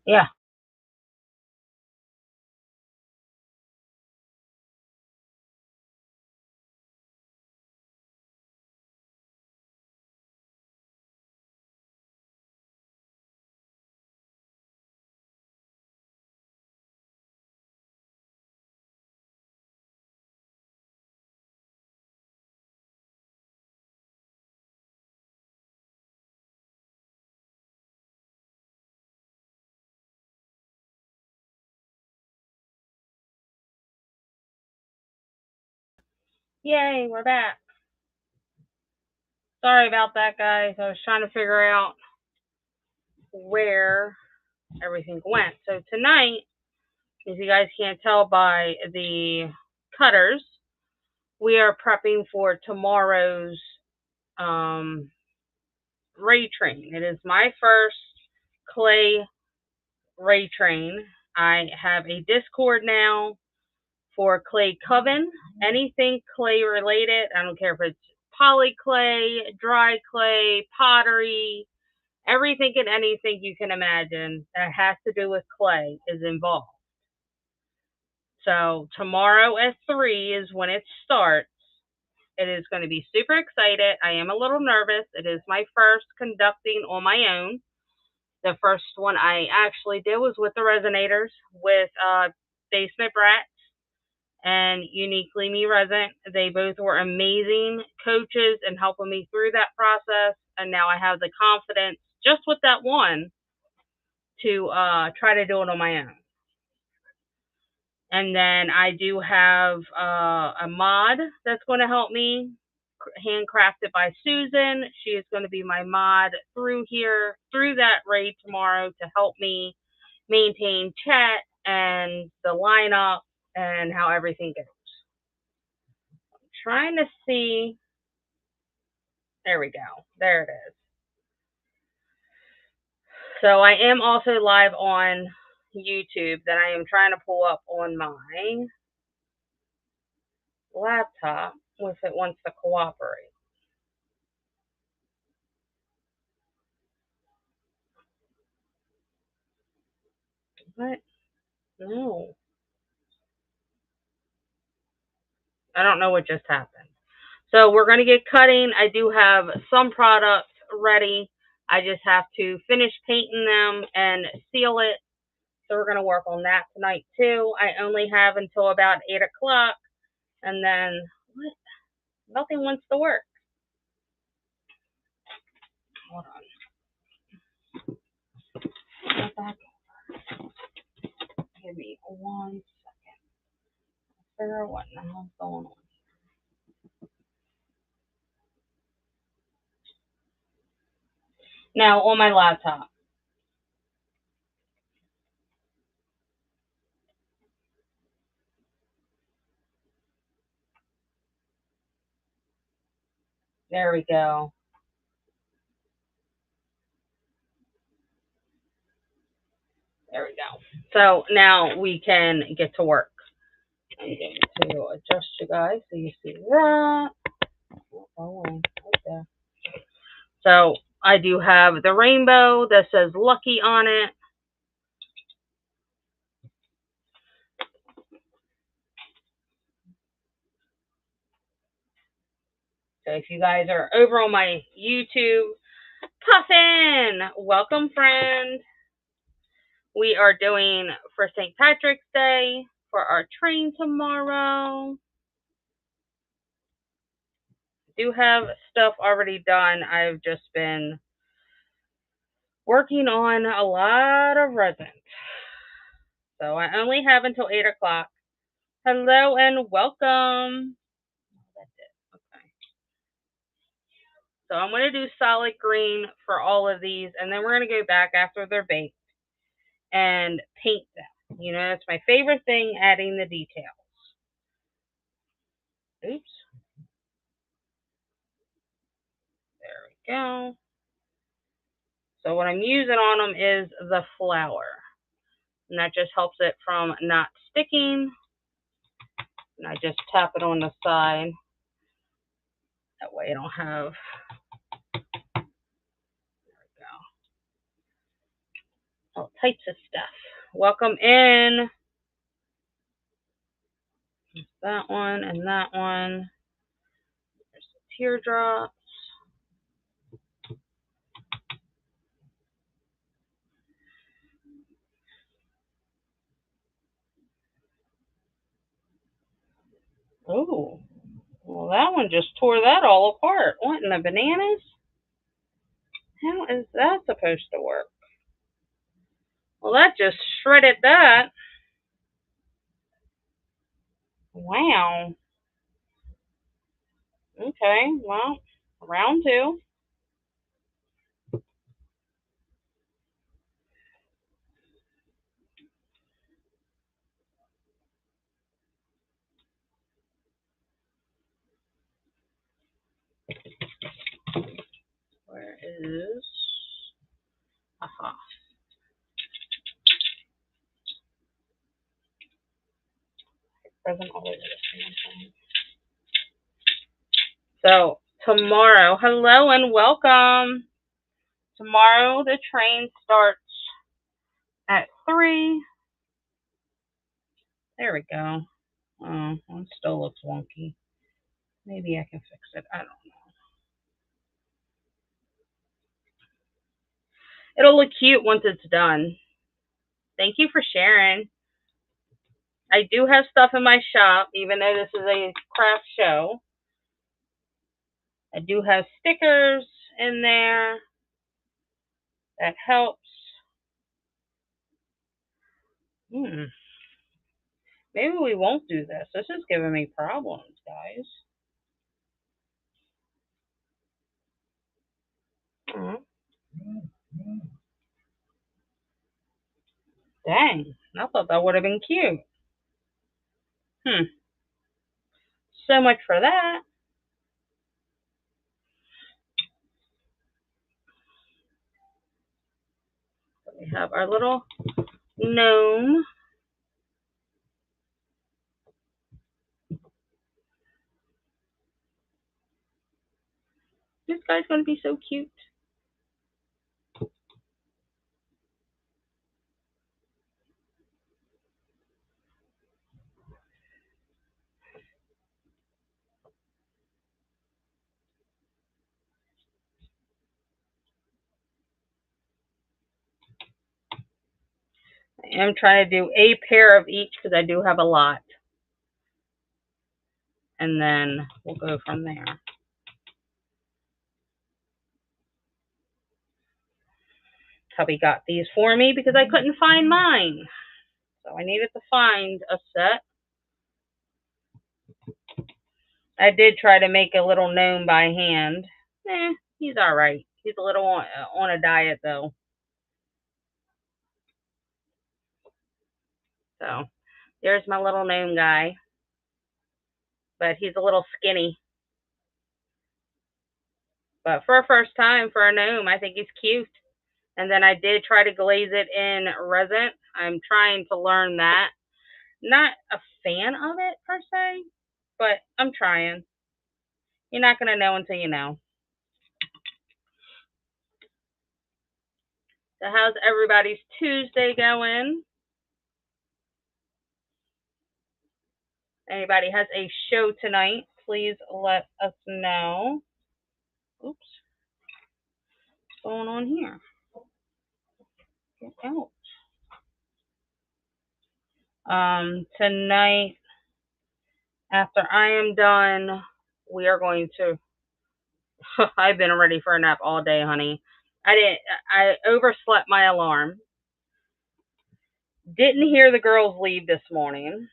Yeah. Yay, we're back. Sorry about that, guys. I was trying to figure out where everything went. So tonight, as you guys can't tell by the cutters, we are prepping for tomorrow's um, ray train. It is my first clay ray train. I have a Discord now for clay coven. Anything clay related, I don't care if it's poly clay, dry clay, pottery, everything and anything you can imagine that has to do with clay is involved. So tomorrow at 3 is when it starts. It is going to be super excited. I am a little nervous. It is my first conducting on my own. The first one I actually did was with the Resonators with Basement Brats and Uniquely Me Resin. They both were amazing coaches and helping me through that process. And now I have the confidence just with that one to try to do it on my own. And then I do have a mod that's going to help me, handcrafted by Susan. She is going to be my mod through here, through that raid tomorrow to help me maintain chat and the lineup and how everything goes. I'm trying to see. There we go. There it is. So I am also live on YouTube that I am trying to pull up on my laptop if it wants to cooperate. What? No. I don't know what just happened. So we're going to get cutting. I do have some products ready. I just have to finish painting them and seal it. So we're going to work on that tonight too. I only have until about 8 o'clock. And then what? Nothing wants to work. Hold on. Back. Give me 1 second. Figure out what the hell's going on. Now on my laptop. There we go. There we go. So now we can get to work. I'm going to adjust you guys so you see that. Oh, right there. So I do have the rainbow that says Lucky on it. So if you guys are over on my YouTube, Puffin, welcome, friend. We are doing for St. Patrick's Day for our train tomorrow. Do have stuff already done. I've just been working on a lot of resin. So I only have until 8 o'clock. Hello and welcome. That's it. Okay. So I'm going to do solid green for all of these, and then we're going to go back after they're baked and paint them. You know, that's my favorite thing, adding the details. Oops. There we go. So what I'm using on them is the flour. And that just helps it from not sticking. And I just tap it on the side. That way I don't have, there we go. I'll types of stuff. Welcome in. That one and that one. There's the teardrops. Oh, well, that one just tore that all apart. What in the bananas? How is that supposed to work? Well, that just shredded that. Wow. Okay, well, round two. Where is... Aha. Present always the same thing. So, tomorrow, hello and welcome. Tomorrow, the train starts at 3. There we go. Oh, it still looks wonky. Maybe I can fix it. I don't know. It'll look cute once it's done. Thank you for sharing. I do have stuff in my shop, even though this is a craft show. I do have stickers in there. That helps. Maybe we won't do this. This is giving me problems, guys. Dang, I thought that would have been cute. So much for that. So we have our little gnome. This guy's going to be so cute. I am trying to do a pair of each because I do have a lot. And then we'll go from there. Hubby got these for me because I couldn't find mine. So I needed to find a set. I did try to make a little gnome by hand. He's all right. He's a little on a diet, though. So there's my little gnome guy. But he's a little skinny. But for a first time for a gnome, I think he's cute. And then I did try to glaze it in resin. I'm trying to learn that. Not a fan of it, per se, but I'm trying. You're not going to know until you know. So how's everybody's Tuesday going? Anybody has a show tonight, please let us know. Oops. What's going on here? Get out. Tonight, after I am done, we are going to... I've been ready for a nap all day, honey. I overslept my alarm. Didn't hear the girls leave this morning.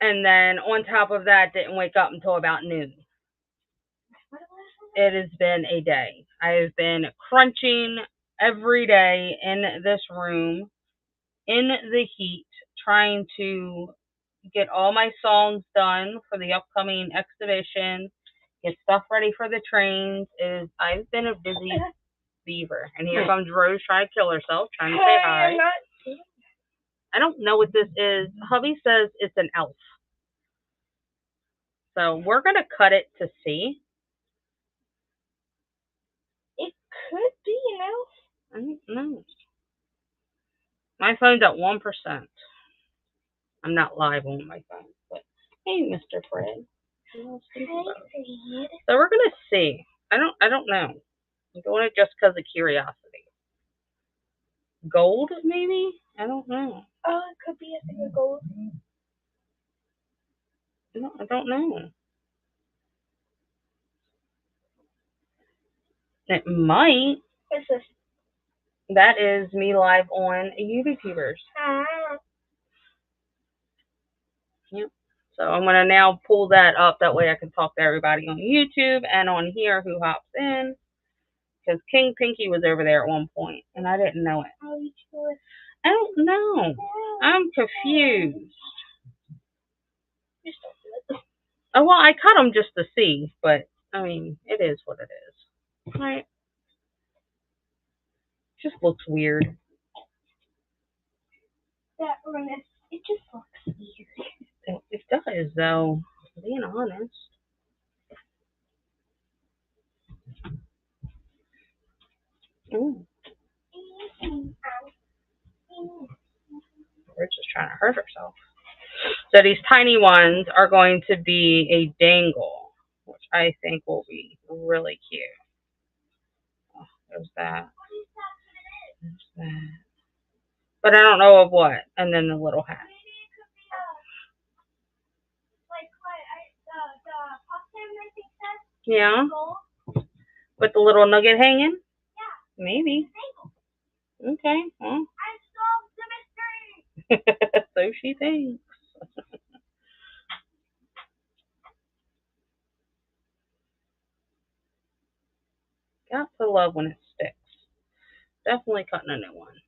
And then on top of that, didn't wake up until about noon. It has been a day. I have been crunching every day in this room, in the heat, trying to get all my songs done for the upcoming exhibition, get stuff ready for the trains. I've been a busy beaver. And here comes Rose trying to kill herself, trying to say hi. I don't know what this is. Hubby says it's an elf. So we're going to cut it to see. It could be an elf. I don't know. My phone's at 1%. I'm not live on my phone, but hey, Mr. Fred. So we're gonna see. I don't know. I'm doing it just because of curiosity. Gold, maybe? I don't know. Oh, it could be a thing of gold. No, I don't know. It might. What's this? That is me live on YouTubers. Yep. So I'm gonna now pull that up. That way I can talk to everybody on YouTube and on here who hops in. Because King Pinky was over there at one point, and I didn't know it. I don't know. I'm confused. Oh, well, I cut them just to see, but, I mean, it is what it is. Right? Just looks weird. That one, it just looks weird. It does, though. Being honest. Ooh. We're just trying to hurt herself. So these tiny ones are going to be a dangle, which I think will be really cute. Oh, there's that. There's that. But I don't know of what. And then the little hat. Yeah. With the little nugget hanging? Yeah. Maybe. Okay. Well. I solved the mystery. So she thinks. Got to love when it sticks. Definitely cutting a new one.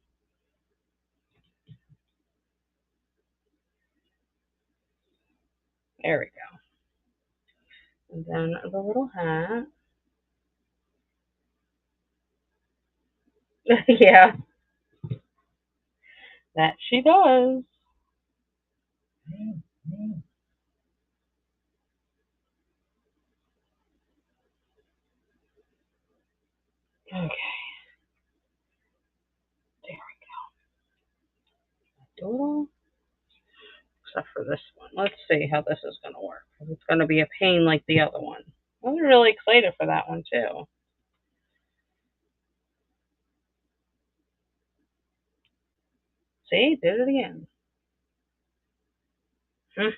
There we go. And then the little hat. Yeah. That she does. Okay. There we go. Doodle. Except for this one. Let's see how this is going to work. It's going to be a pain like the other one. I was really excited for that one too. See, did it again. If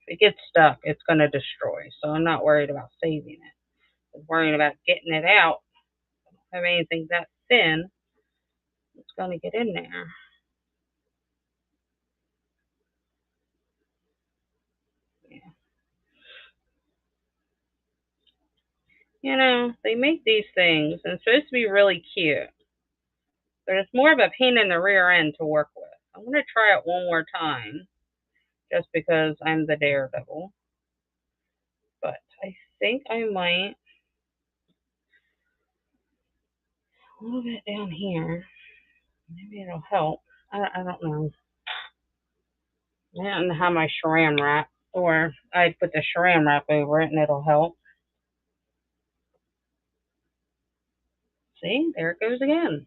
it gets stuck, it's going to destroy. So I'm not worried about saving it. I'm worried about getting it out. I don't have anything that thin. It's going to get in there. Yeah. You know, they make these things, and it's supposed to be really cute. But it's more of a pain in the rear end to work with. I'm going to try it one more time, just because I'm the daredevil. But I think I might move it down here. Maybe it'll help. I don't know. I don't have my saran wrap, or I put the saran wrap over it and it'll help. See, there it goes again.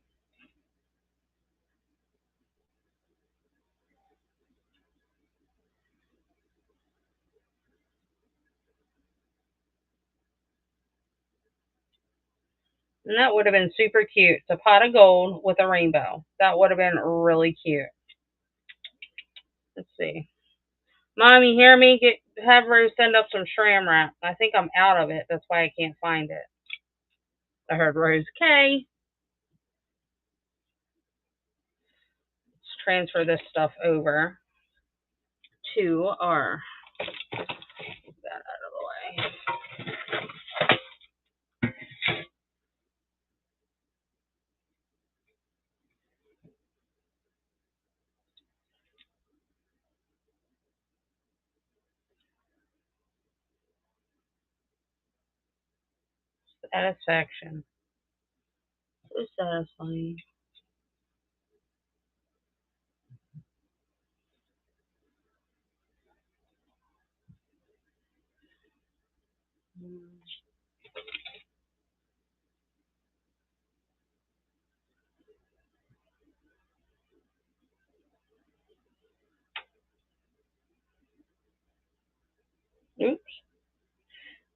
And that would have been super cute. It's a pot of gold with a rainbow. That would have been really cute. Let's see. Mom, you hear me? Have Rose send up some saran wrap. I think I'm out of it. That's why I can't find it. I heard Rose. Okay. Let's transfer this stuff over to our. Get that out of the way. Satisfaction. So satisfying. Oops.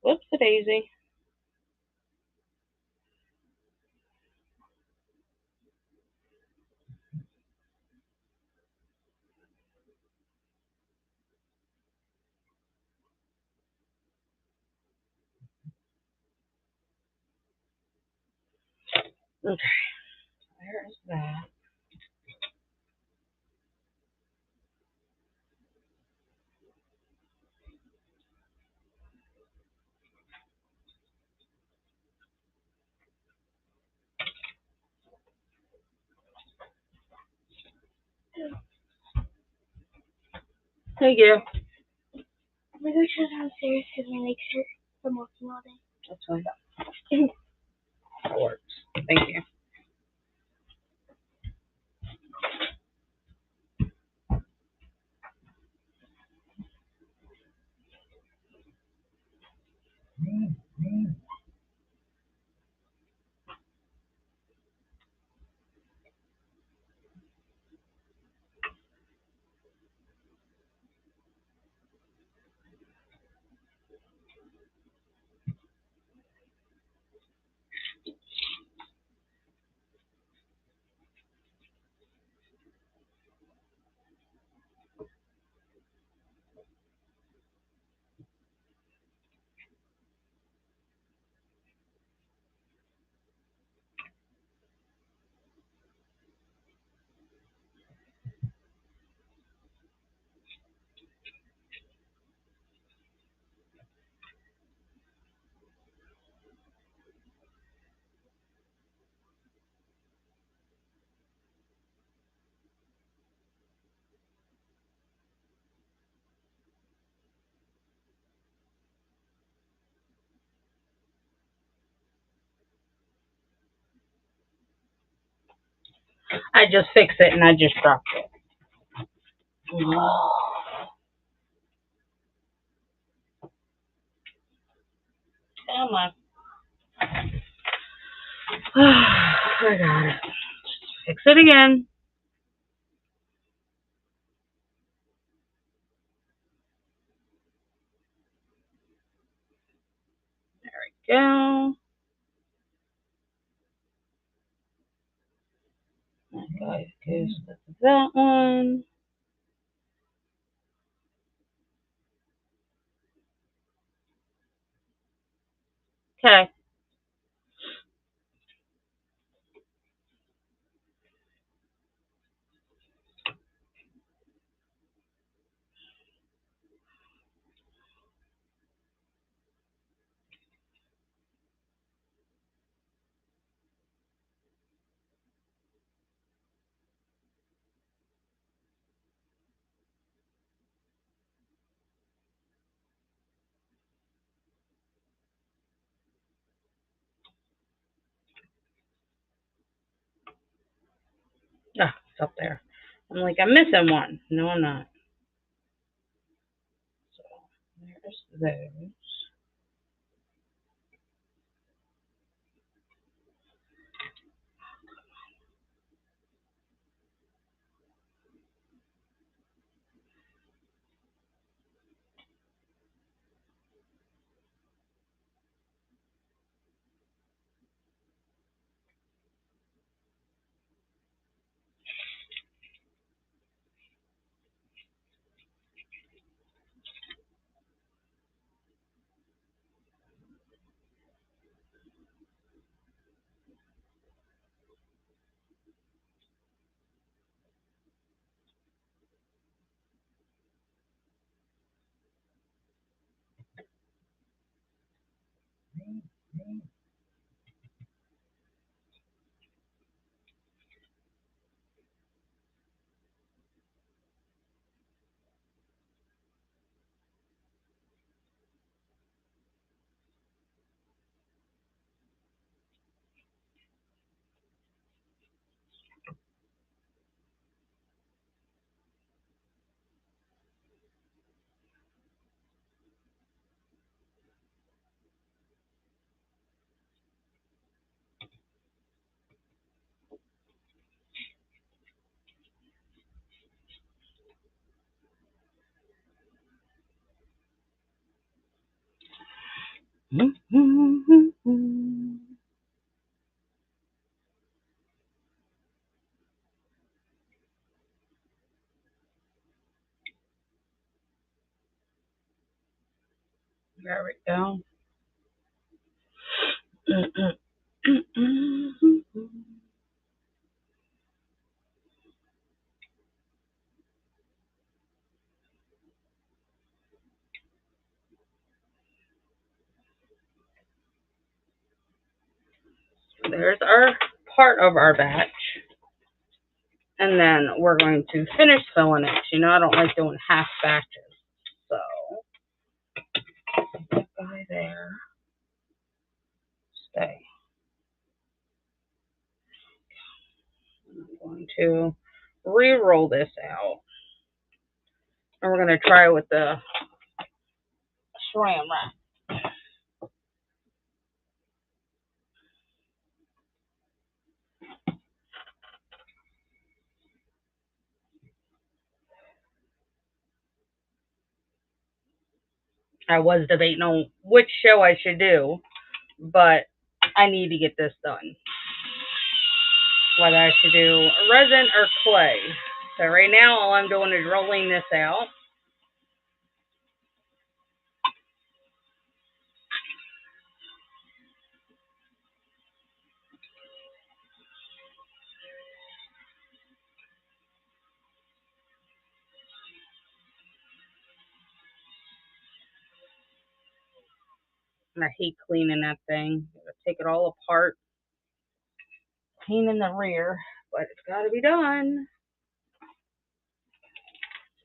Whoops a daisy. Okay, there's that. Thank you. I'm gonna go downstairs because my legs hurt from walking all day. That's fine. That works. Thank you. I just fixed it and I just dropped it. Come on. I got it. Fix it again. Go. That guy goes to that one. Okay. Ah, it's up there. I'm like, I'm missing one. No, I'm not. So there's those. There we go. There's our part of our batch. And then we're going to finish filling it. You know, I don't like doing half batches. So, that guy there. Stay. I'm going to re-roll this out. And we're going to try with the saran wrap. I was debating on which show I should do, but I need to get this done. Whether I should do resin or clay. So right now, all I'm doing is rolling this out. And I hate cleaning that thing. Gotta take it all apart. Pain in the rear, but it's got to be done.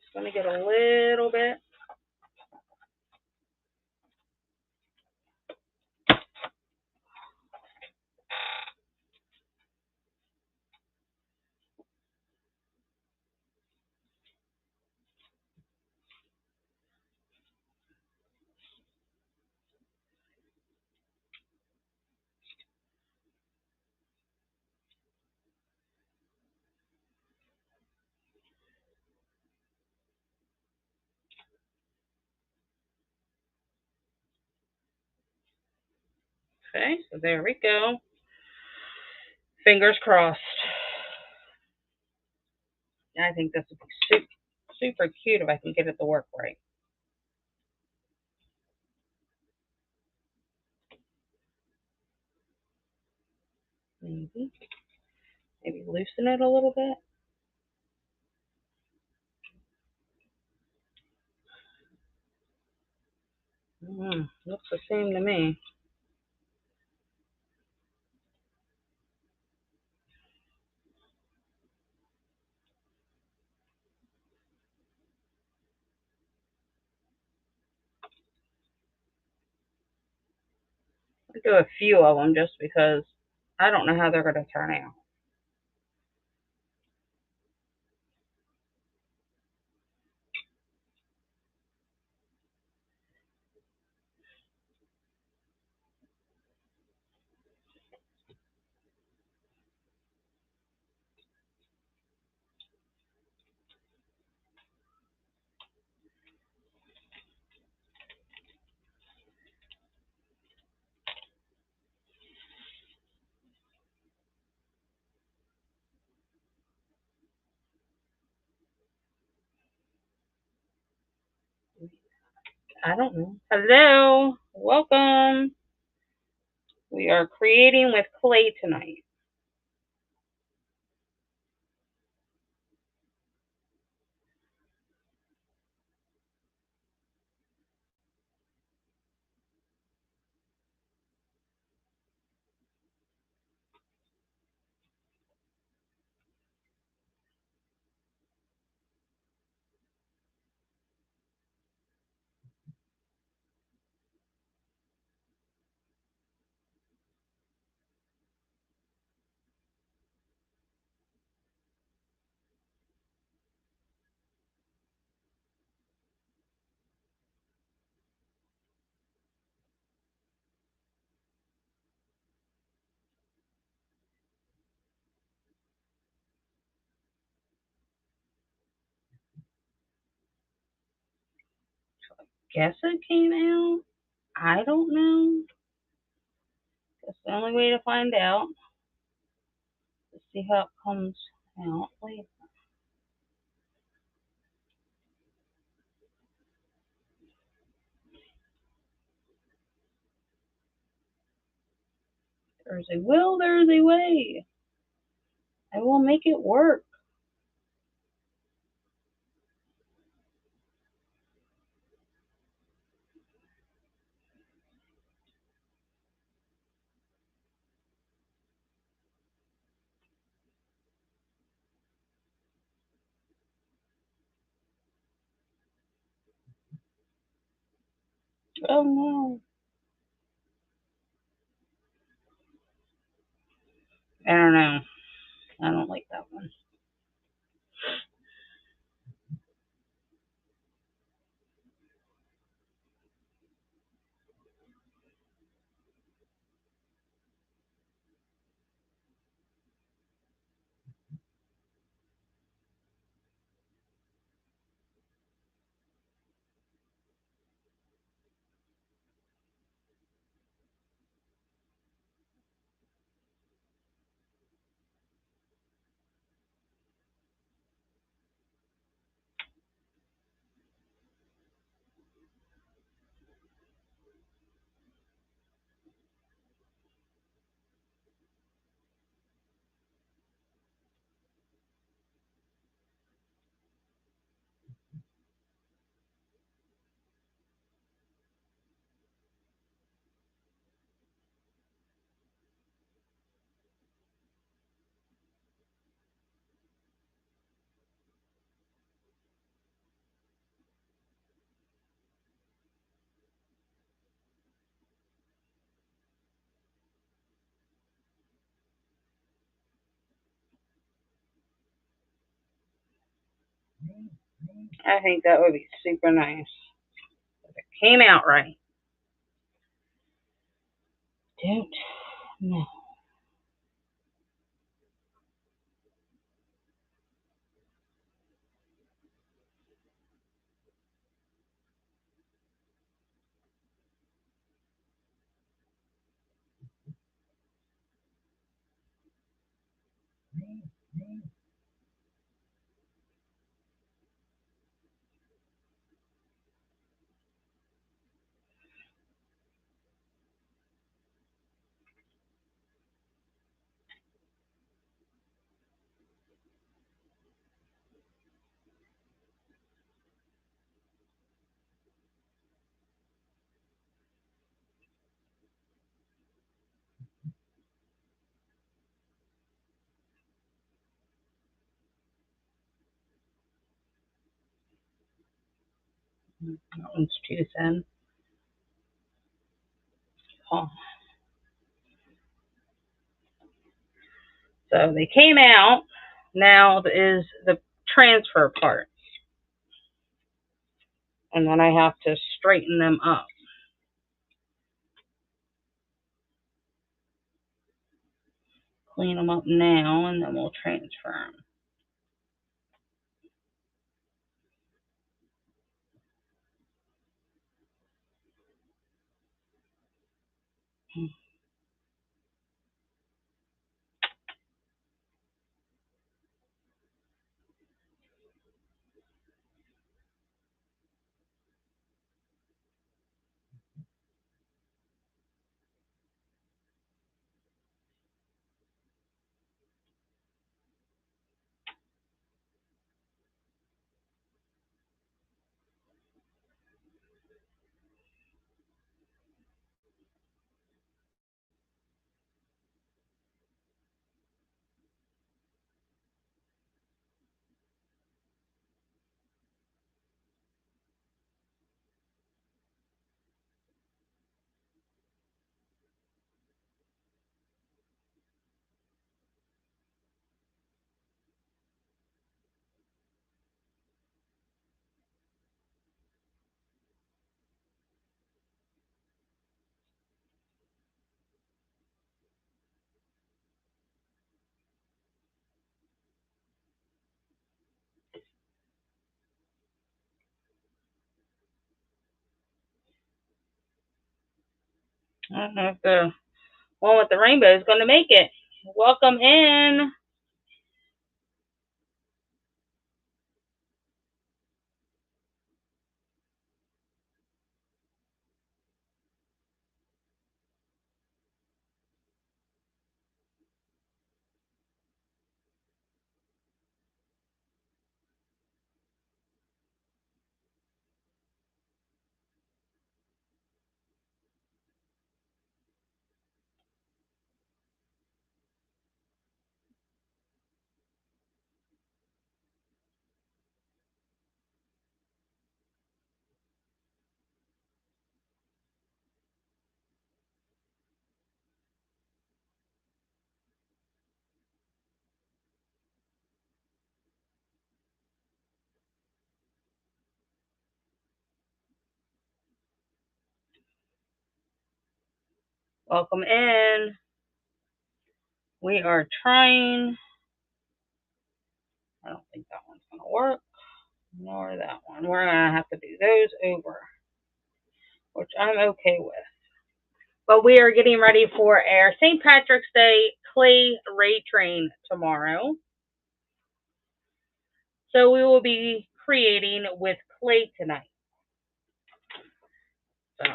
Just gonna get a little bit. Okay, so there we go. Fingers crossed. I think this would be super cute if I can get it to work right. Maybe loosen it a little bit. Looks the same to me. I'll do a few of them just because I don't know how they're going to turn out. I don't know. Hello, welcome. We are creating with clay tonight. Guess it came out. I don't know. That's the only way to find out. Let's see how it comes out. Wait. There's a will, there's a way. I will make it work. Oh no. I don't know. I don't like that one. I think that would be super nice. If it came out right. Don't know. That one's too thin. Oh. So they came out. Now is the transfer part. And then I have to straighten them up. Clean them up now, and then we'll transfer them. I don't know if the one with the rainbow is going to make it. Welcome in. Welcome in. We are trying. I don't think that one's going to work. Nor that one. We're going to have to do those over, which I'm okay with. But we are getting ready for our St. Patrick's Day clay ray train tomorrow. So we will be creating with clay tonight. So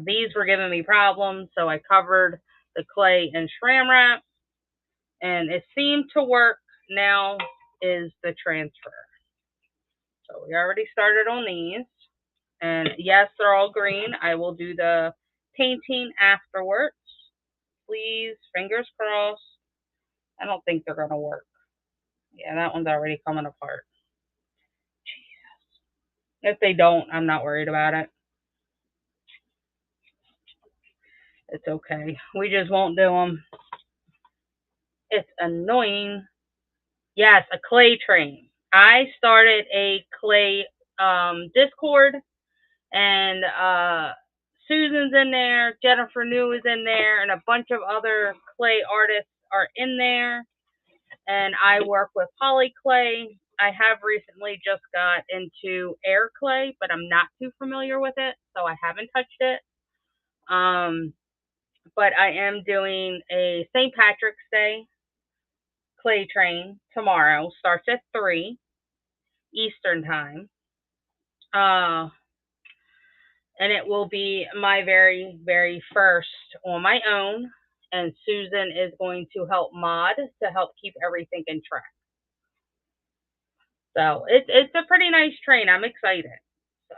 these were giving me problems, so I covered the clay in Saran Wrap, and it seemed to work. Now is the transfer. So we already started on these, and yes, they're all green. I will do the painting afterwards. Please, fingers crossed. I don't think they're gonna work. Yeah, that one's already coming apart. If they don't, I'm not worried about it. It's okay. We just won't do them. It's annoying. Yes, a clay train. I started a clay Discord, and Susan's in there, Jennifer New is in there, and a bunch of other clay artists are in there. And I work with poly clay. I have recently just got into air clay, but I'm not too familiar with it, so I haven't touched it. But I am doing a St. Patrick's Day clay train tomorrow. Starts at 3 Eastern time. And it will be my very, very first on my own. And Susan is going to help mod to help keep everything in track. So it's a pretty nice train. I'm excited. So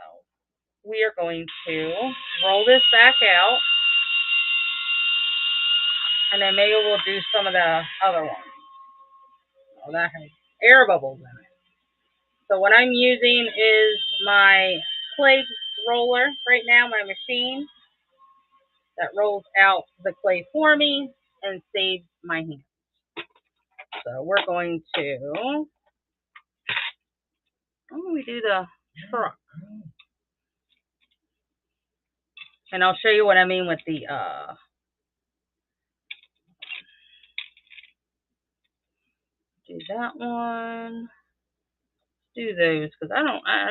we are going to roll this back out. And then maybe we'll do some of the other ones. Oh, that has air bubbles in it. So what I'm using is my clay roller right now, my machine that rolls out the clay for me and saves my hand. So we're going to, how do we do the truck? And I'll show you what I mean with the, do that one, do those, because I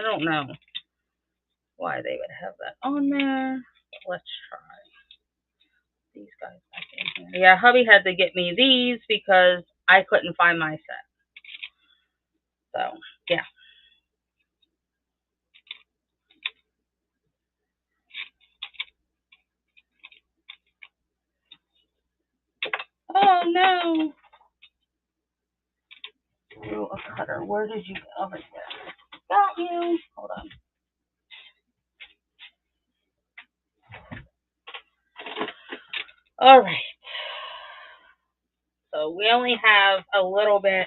don't know why they would have that on there. Let's try these guys back in here. Yeah, hubby had to get me these because I couldn't find my set. So, yeah. Oh, no. Oh, a cutter. Where did you go? Over there. Got you. Hold on. All right. So we only have a little bit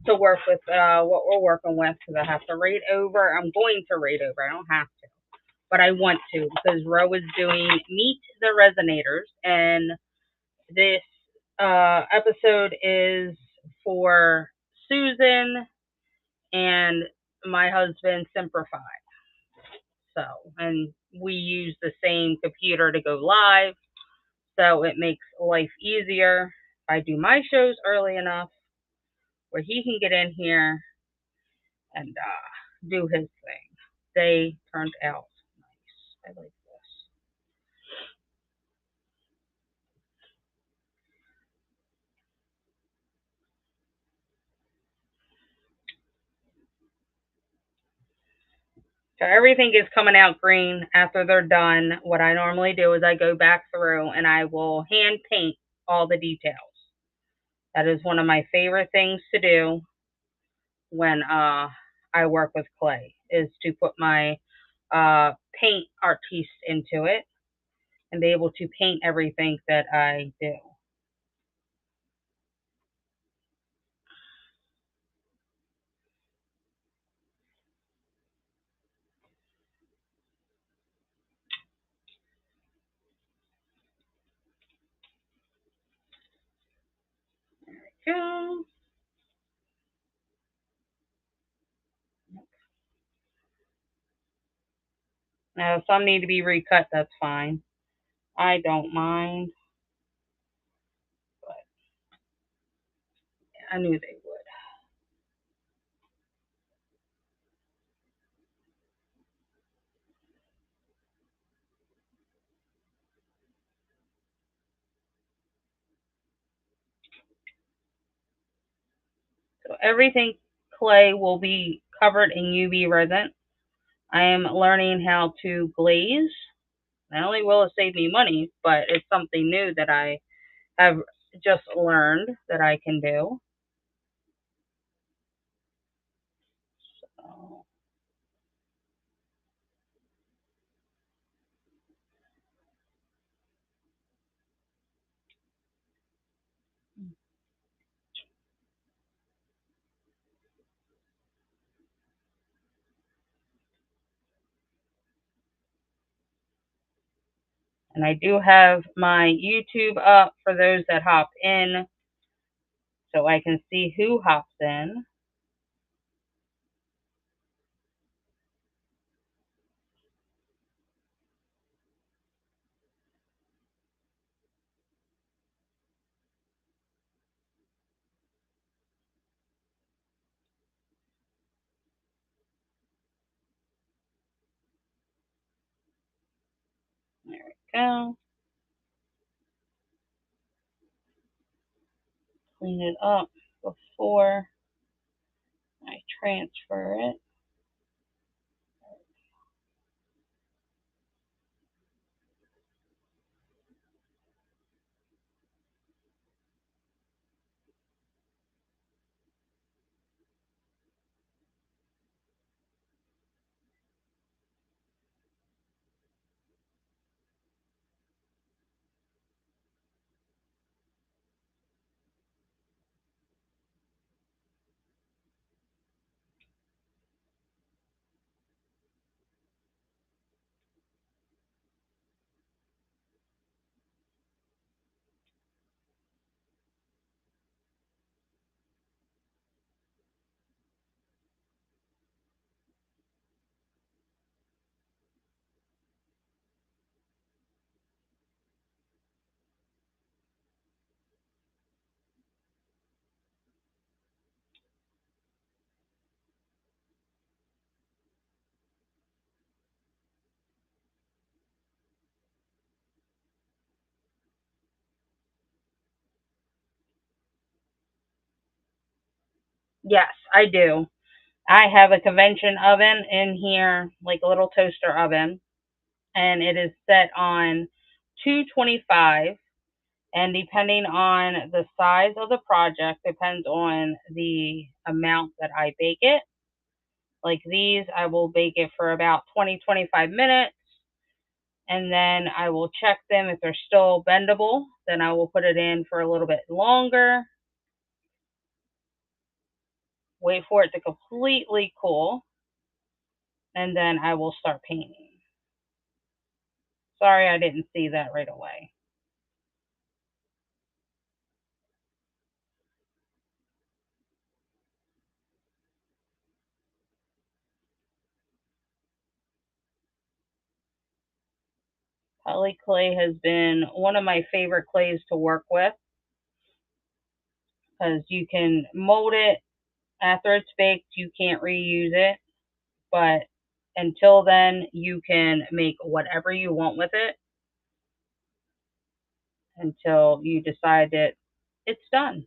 to work with what we're working with because I have to rate over. I'm going to rate over. I don't have to, but I want to because Ro is doing Meet the Resonators, and this episode is for Susan and my husband, Simplify. So, and we use the same computer to go live, so it makes life easier. I do my shows early enough where he can get in here and do his thing. They turned out nice. I like this. So everything is coming out green after they're done. What I normally do is I go back through and I will hand paint all the details. That is one of my favorite things to do when I work with clay, is to put my paint artiste into it and be able to paint everything that I do. Go. Now, if some need to be recut, that's fine. I don't mind, but I knew they would. So everything clay will be covered in UV resin. I am learning how to glaze. Not only will it save me money, but it's something new that I have just learned that I can do. So, and I do have my YouTube up for those that hop in so I can see who hops in. There we go. Clean it up before I transfer it. Yes, I do. I have a convention oven in here, like a little toaster oven, and it is set on 225. And depending on the size of the project, depends on the amount that I bake it. Like these, I will bake it for about 20-25 minutes, and then I will check them. If they're still bendable, then I will put it in for a little bit longer, wait for it to completely cool, and then I will start painting. Sorry, I didn't see that right away. Poly clay has been one of my favorite clays to work with because you can mold it after it's baked. You can't reuse it, but until then, you can make whatever you want with it until you decide that it's done.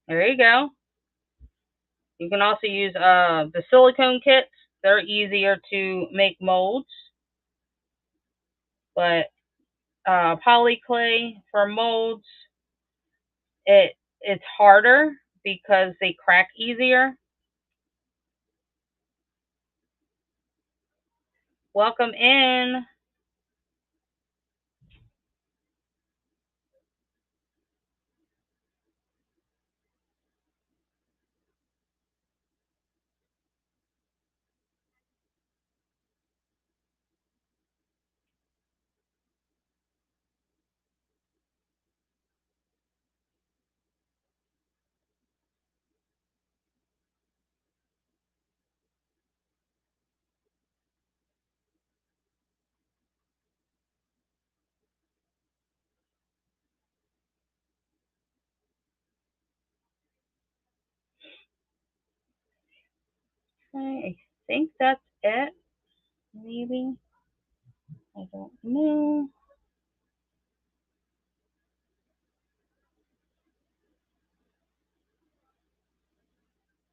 There you go. You can also use the silicone kits. They're easier to make molds. But poly clay for molds, it's harder because they crack easier. Welcome in. I think that's it. Maybe. I don't know.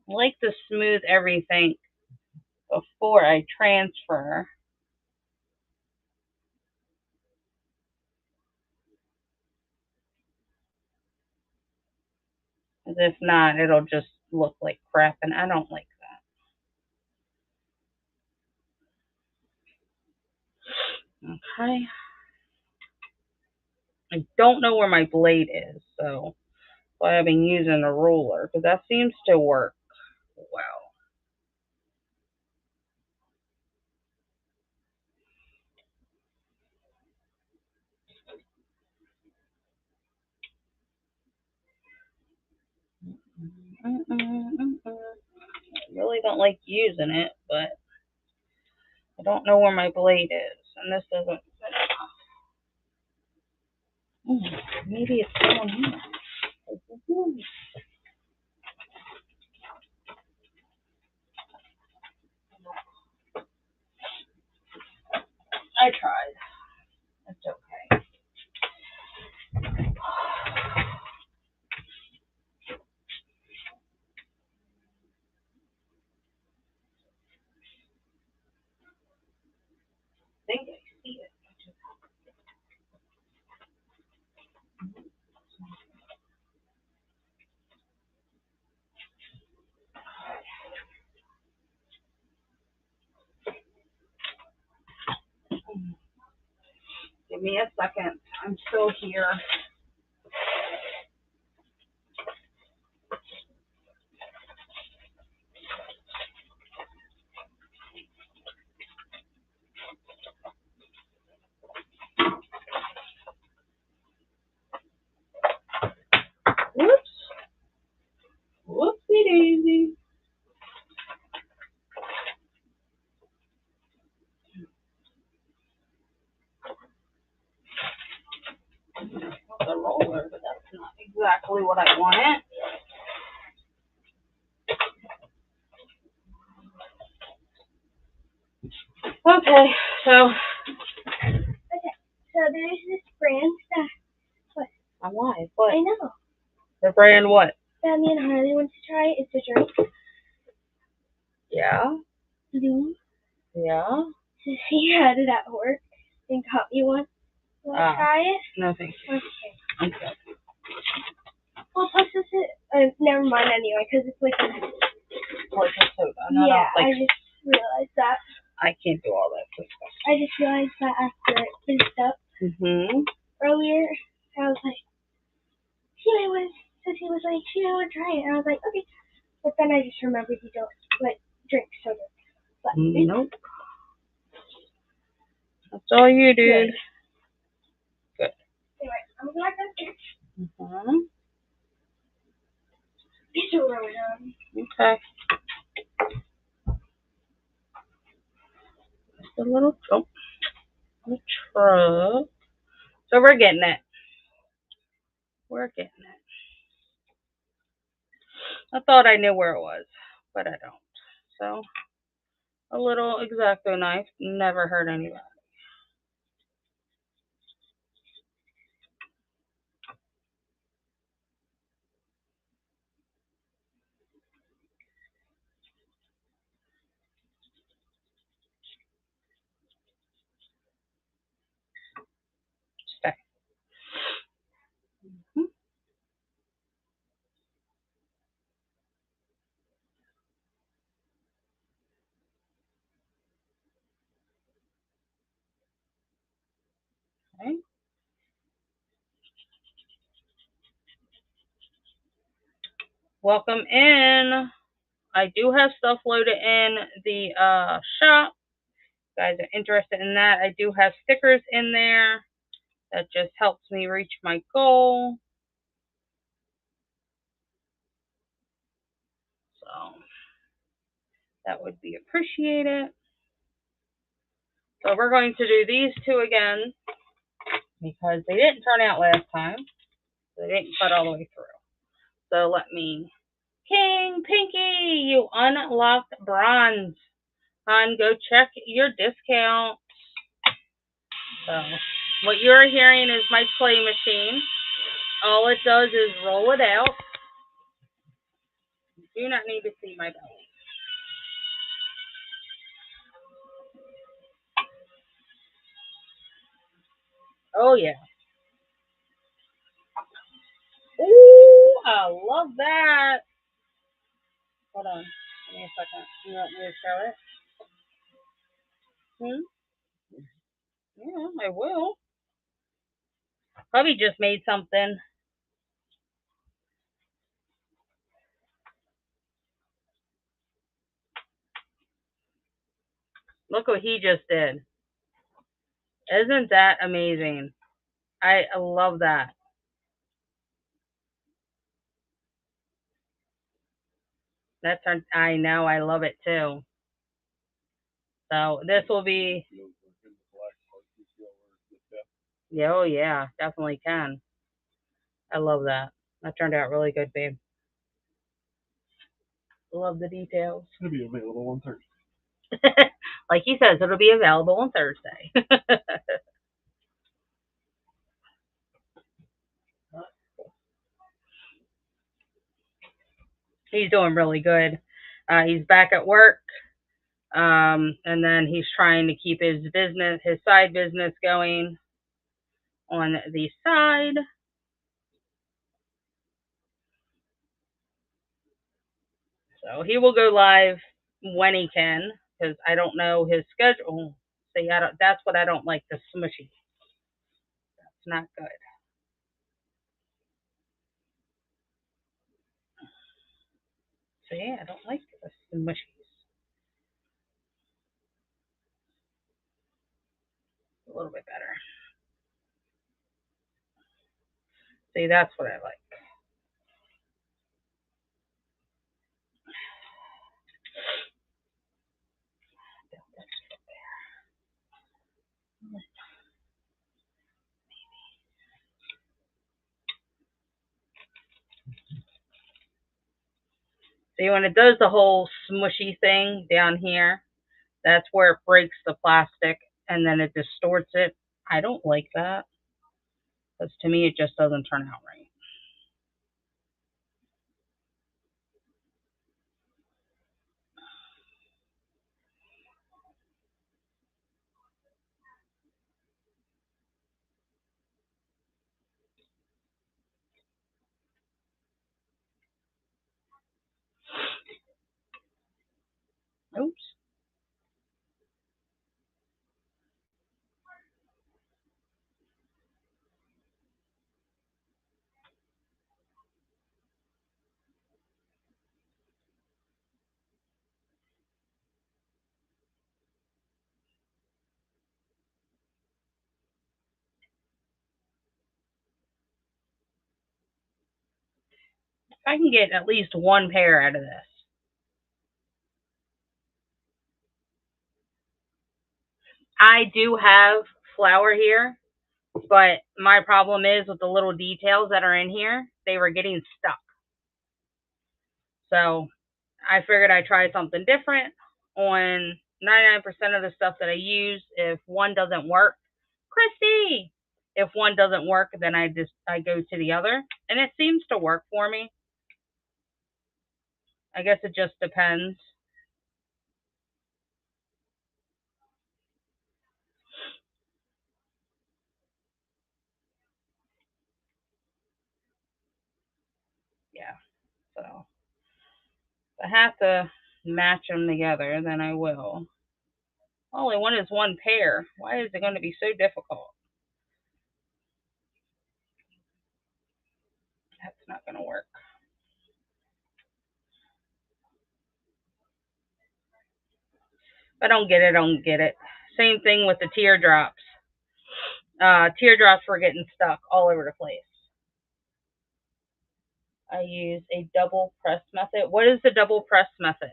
I like to smooth everything before I transfer. Because if not, it'll just look like crap, and I don't like that. Okay. I don't know where my blade is, so I've been using a ruler, because that seems to work well. I really don't like using it, but I don't know where my blade is, and this doesn't fit enough. Maybe it's down here. I tried. It's okay. I think I see it. Give me a second. I'm still here. Whoops. Whoopsie daisy. The roller, but that's not exactly what I wanted. Okay, so. Okay, so there's this brand that. What? Why? What? I know. The brand what? That me and Harley wants to try. It's a drink. Yeah. Zoom. Yeah. To see how did that work and got me one. Want to try it? No, thank you. Okay. Okay. Well, plus this is, never mind anyway, because it's like a soda. Yeah, I just realized that. I can't do all that stuff. I just realized that after it finished up earlier, I was like, she was like, she might want to try it, and I was like, okay. But then I just remembered you don't drink soda. But nope. That's all you, dude. Good. Anyway, I'm gonna go back Mm-hmm. downstairs. These are really done. Okay. Just a little truck. So we're getting it. We're getting it. I thought I knew where it was, but I don't. So a little X-Acto knife never hurt anybody. Okay. Welcome in. I do have stuff loaded in the shop. If you guys are interested in that. I do have stickers in there. That just helps me reach my goal. So that would be appreciated. So we're going to do these two again because they didn't turn out last time. They didn't cut all the way through. So let me, King Pinky, you unlocked bronze. Hon, go check your discount. So what you're hearing is my play machine. All it does is roll it out. You do not need to see my belly. Oh yeah. Ooh, I love that. Hold on. Give me a second. You want me to show it? Yeah, I will. Hubby just made something. Look what he just did. Isn't that amazing? I love that. That's I know, I love it too. So this will be, yeah, oh yeah, definitely can. I love that. That turned out really good, babe. Love the details. It'll be available on Thursday. Like he says, it'll be available on Thursday. He's doing really good. He's back at work. And then he's trying to keep his side business going on the side. So he will go live when he can, because I don't know his schedule. See, that's what I don't like, the smushy. That's not good. See, I don't like the smushies. A little bit better. See, that's what I like. See, when it does the whole smushy thing down here, that's where it breaks the plastic and then it distorts it. I don't like that, because to me it just doesn't turn out right. Oops. If I can get at least one pair out of this. I do have flour here, but my problem is with the little details that are in here, they were getting stuck. So I figured I'd try something different on 99% of the stuff that I use. If one doesn't work, Christy, if one doesn't work, then I go to the other, and it seems to work for me. I guess it just depends. Yeah, so if I have to match them together, then I will. All I want is one pair. Why is it going to be so difficult? If I don't get it, I don't get it. Same thing with the teardrops. Teardrops were getting stuck all over the place. I use a double press method. What is the double press method?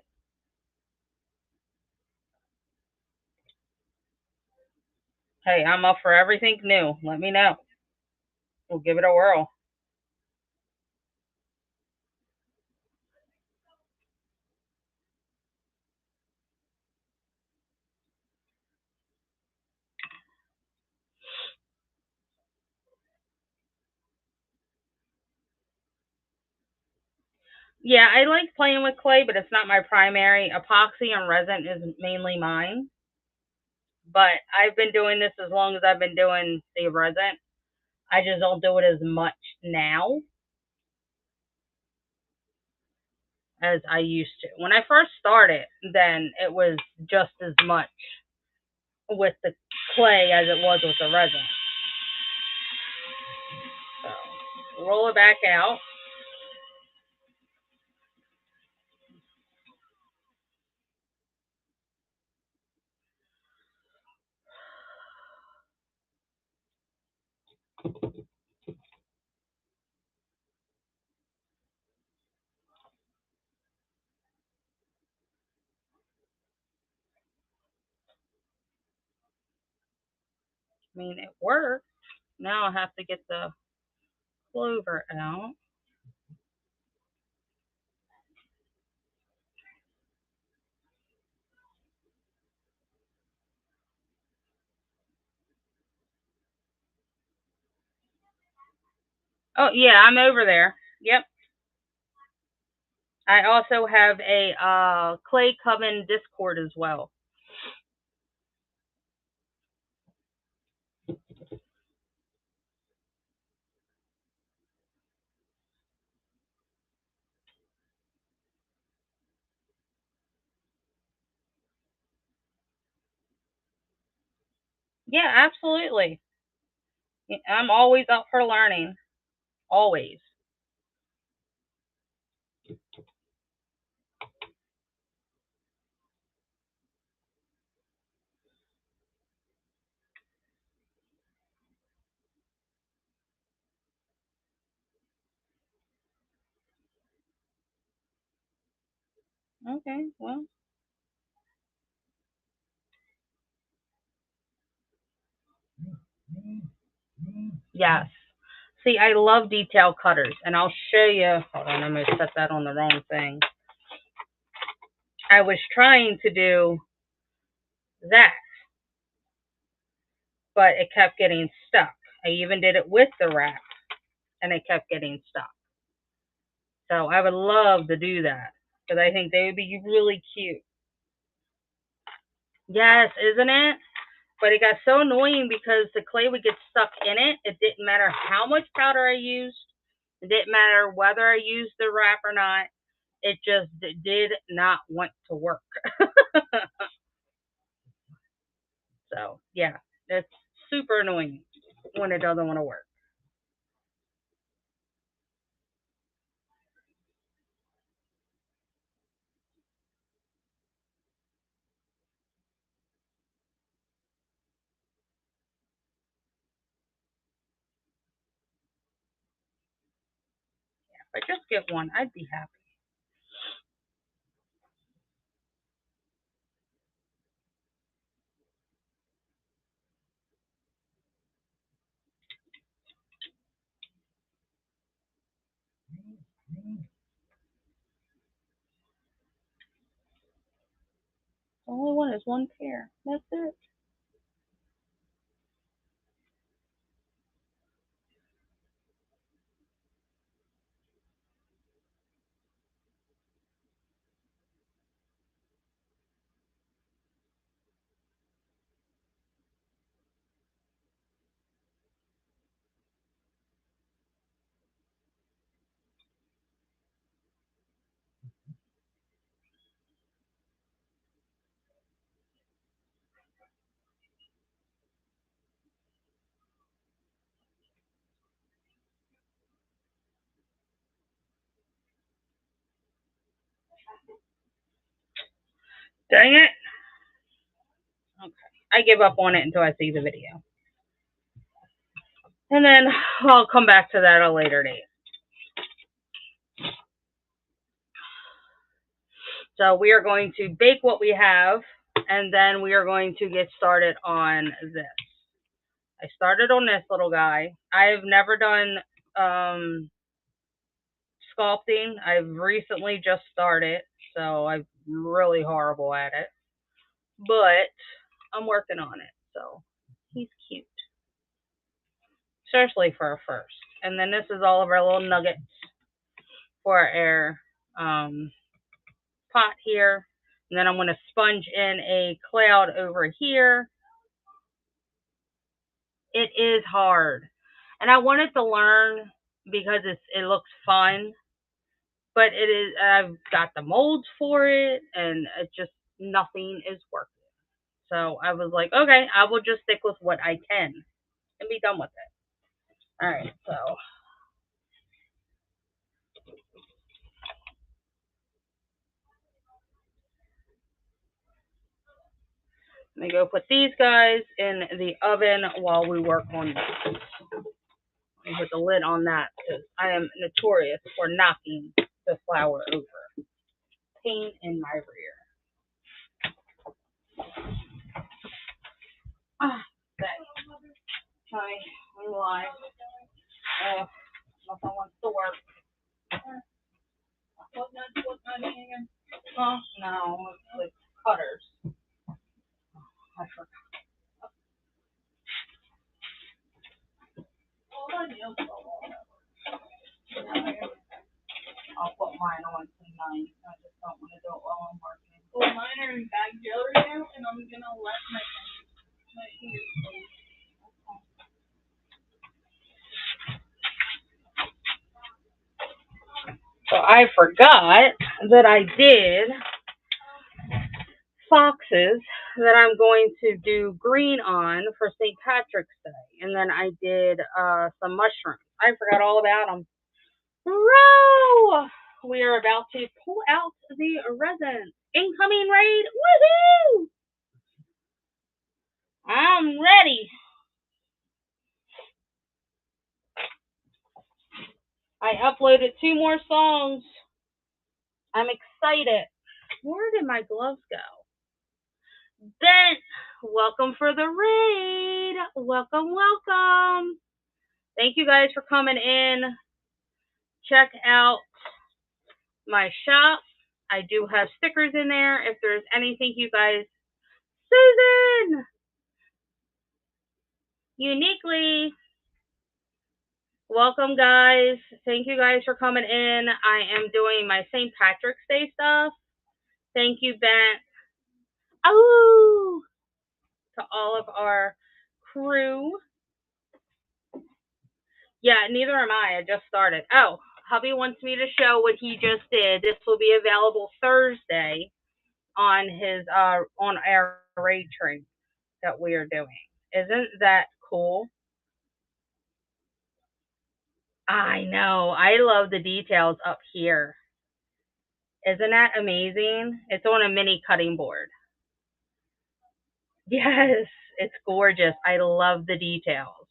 Hey, I'm up for everything new. Let me know. We'll give it a whirl. Yeah, I like playing with clay, but it's not my primary. Epoxy and resin is mainly mine. But I've been doing this as long as I've been doing the resin. I just don't do it as much now as I used to. When I first started, then it was just as much with the clay as it was with the resin. So roll it back out. I mean, it worked. Now I have to get the clover out. Oh, yeah, I'm over there. Yep. I also have a clay coven Discord as well. Yeah, absolutely. I'm always up for learning. Always. Okay, well. Yes. See, I love detail cutters, and I'll show you. Hold on, I'm going to set that on the wrong thing. I was trying to do that, but it kept getting stuck. I even did it with the wrap, and it kept getting stuck. So I would love to do that, because I think they would be really cute. Yes, isn't it? But it got so annoying because the clay would get stuck in it. It didn't matter how much powder I used. It didn't matter whether I used the wrap or not. It just did not want to work. So, yeah, it's super annoying when it doesn't want to work. If I just get one, I'd be happy. The only one is one pair. That's it. Dang it. I give up on it until I see the video. And then I'll come back to that at a later date. So we are going to bake what we have, and then we are going to get started on this. I started on this little guy. I've never done sculpting. I've recently just started, so I'm really horrible at it. But I'm working on it, so he's cute. Especially for a first. And then this is all of our little nuggets for our pot here. And then I'm going to sponge in a cloud over here. It is hard. And I wanted to learn because it looks fun. But it is, I've got the molds for it, and it just, nothing is working. So I was like, okay, I will just stick with what I can and be done with it. All right, so let me go put these guys in the oven while we work on this. Let me put the lid on that because I am notorious for knocking the flour over. Pain in my rear. Ah, thanks. Hi, I'm live. Nothing wants to work. Oh, no, it's like cutters. I forgot. I'll put mine on tonight. I just don't want to do it while I'm working. Well, mine are in bag jail right now, and I'm gonna let my fingers go. So I forgot that I did foxes that I'm going to do green on for St. Patrick's Day. And then I did some mushrooms. I forgot all about them. Row! We are about to pull out the resin. Incoming raid. Woohoo! I'm ready. I uploaded 2 more songs. I'm excited. Where did my gloves go? Bent, welcome for the raid. Welcome, welcome. Thank you guys for coming in. Check out my shop. I do have stickers in there if there's anything you guys. Susan! Uniquely. Welcome, guys. Thank you guys for coming in. I am doing my St. Patrick's Day stuff. Thank you, Bent. Oh! To all of our crew. Yeah, neither am I. I just started. Oh, hubby wants me to show what he just did. This will be available Thursday on his on our raid train that we are doing. Isn't that cool? I know. I love the details up here. Isn't that amazing? It's on a mini cutting board. Yes, it's gorgeous. I love the details.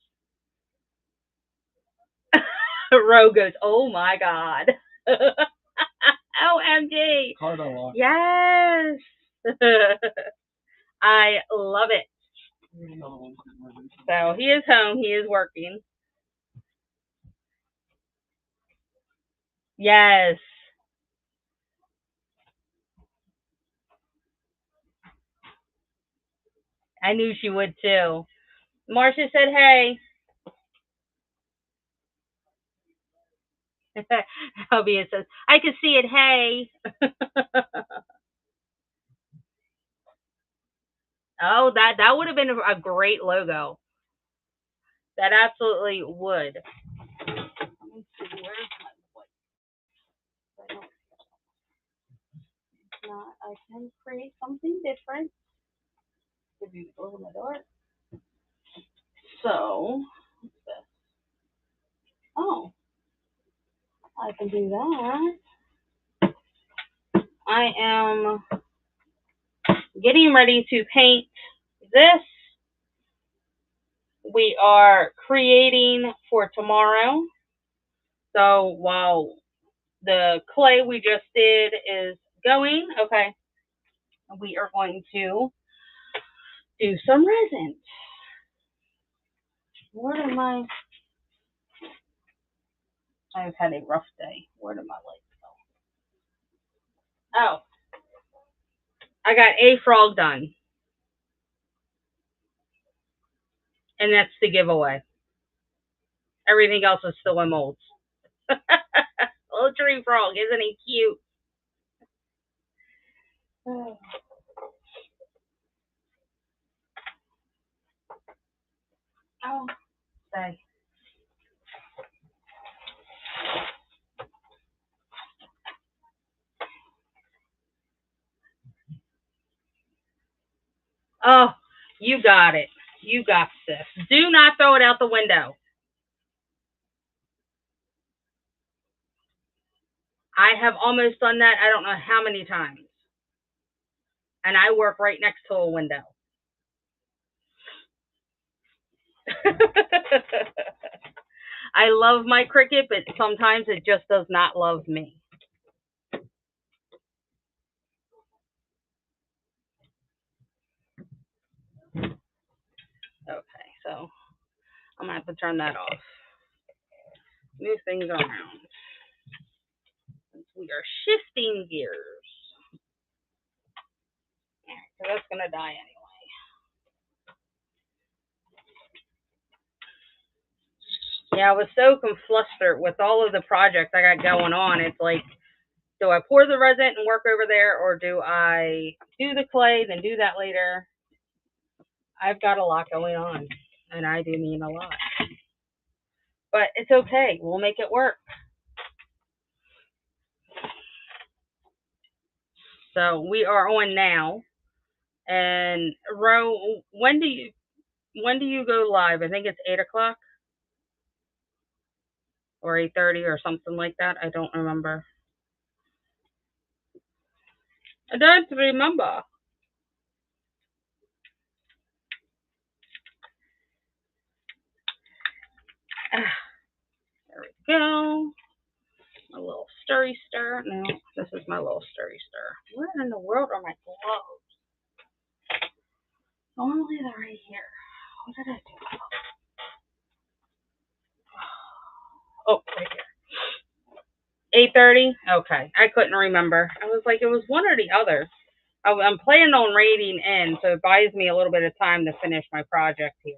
Ro goes, oh my God. OMG. Card unlocked. Yes. I love it. So he is home. He is working. Yes. I knew she would too. Marcia said, hey. Hubby says, I can see it, hey. Oh, that would have been a great logo. That absolutely would. Let me see, where's my voice? Not, I can create something different. Give you a little dark. So, what's this? Oh, I can do that. I am getting ready to paint this we are creating for tomorrow. So while the clay we just did is going, okay, we are going to do some resin. Where am I? I've had a rough day. Where did my lights go? Oh, I got a frog done. And that's the giveaway. Everything else is still in molds. Little tree frog, isn't he cute? Oh, say. Oh, you got it. You got this. Do not throw it out the window. I have almost done that I don't know how many times. And I work right next to a window. I love my Cricut, but sometimes it just does not love me. Okay, so I'm going to have to turn that off. Move things around. We are shifting gears. So that's going to die anyway. Yeah, I was so conflustered with all of the projects I got going on. It's like, do I pour the resin and work over there, or do I do the clay, then do that later? I've got a lot going on, and I do mean a lot. But it's okay. We'll make it work. So we are on now. And Ro, when do you go live? I think it's 8 o'clock or 8:30 or something like that. I don't remember. I don't remember. There we go. My little stirry stir. No, this is my little stirry stir. Where in the world are my gloves? Normally they're right here. What did I do? Oh, right here. 8:30? Okay. I couldn't remember. I was like, it was one or the other. I'm planning on raiding in, so it buys me a little bit of time to finish my project here.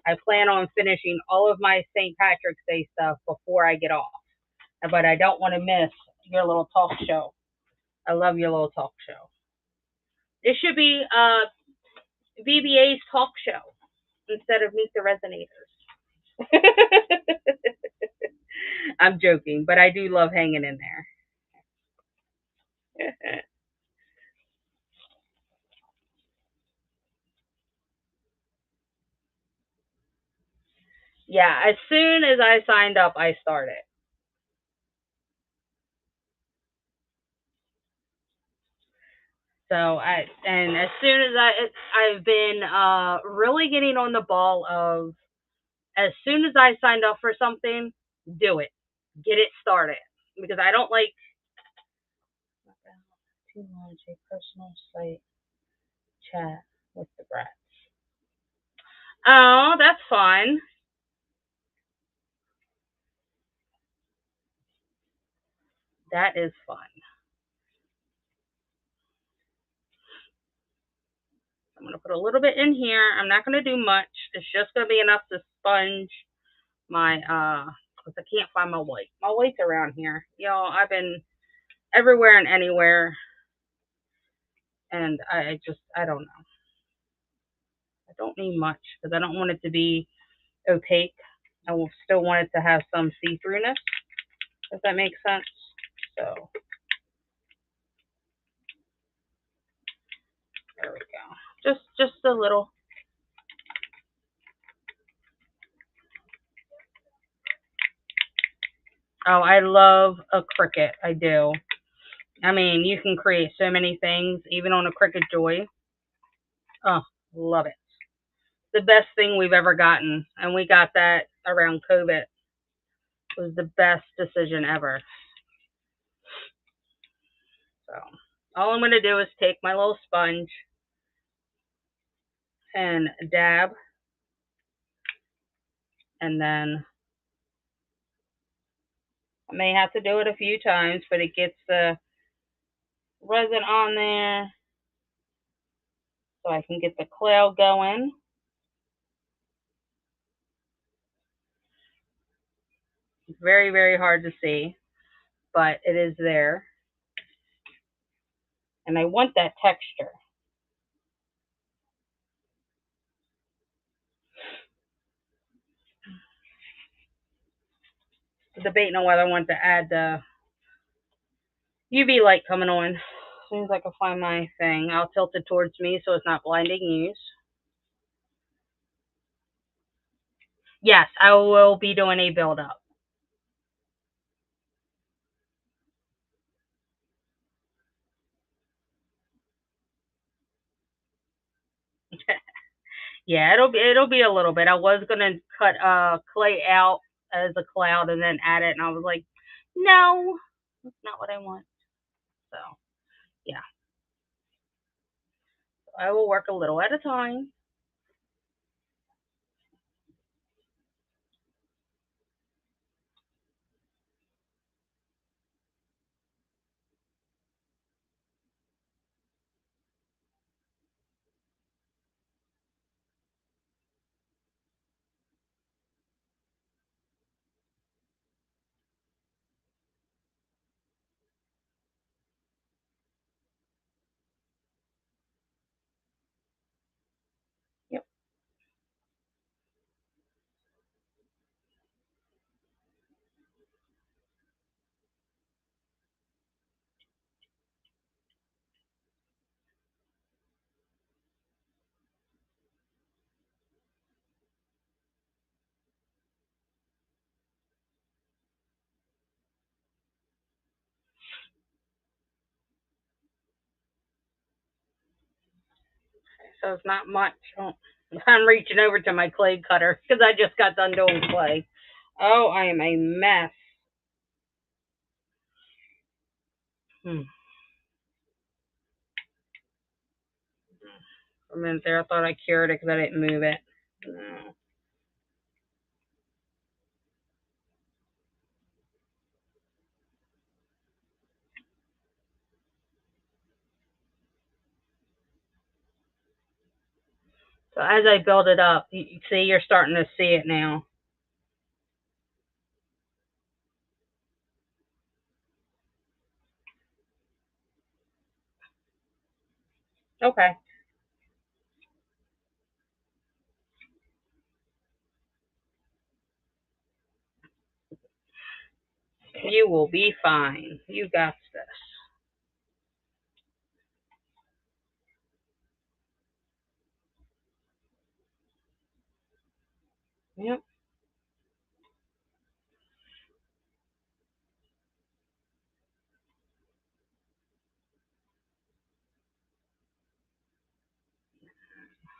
I plan on finishing all of my St. Patrick's Day stuff before I get off. But I don't want to miss your little talk show. I love your little talk show. It should be VBA's talk show instead of Meet the Resonators. I'm joking, but I do love hanging in there. Yeah, as soon as I signed up, I started. So as soon as I've been really getting on the ball of, as soon as I signed up for something, do it, get it started, because I don't like too much a personal site chat with the brats. Oh, that's fun. That is fun. I'm going to put a little bit in here. I'm not going to do much. It's just going to be enough to sponge my, because I can't find my white. My white's around here. Y'all, I've been everywhere and anywhere. And I don't know. I don't need much because I don't want it to be opaque. I will still want it to have some see-throughness, if that makes sense. So, there we go. Just a little. Oh, I love a Cricut. I do. I mean, you can create so many things, even on a Cricut Joy. Oh, love it. the best thing we've ever gotten. And we got that around COVID. It was the best decision ever. So all I'm going to do is take my little sponge and dab, and then I may have to do it a few times, but it gets the resin on there so I can get the cloud going. It's very, very hard to see, but it is there. And I want that texture. Debating on whether I want to add the UV light coming on. As soon as I can find my thing, I'll tilt it towards me so it's not blinding you. Yes, I will be doing a build up. Yeah, it'll be a little bit. I was gonna cut clay out as a cloud and then add it, and I was like, no, that's not what I want. So yeah, I will work a little at a time. Yep. So it's not much. Oh, I'm reaching over to my clay cutter because I just got done doing clay. Oh, I am a mess. For a minute there, I thought I cured it because I didn't move it. No. So as I build it up, you see, you're starting to see it now. Okay. You will be fine. You got this. Yep.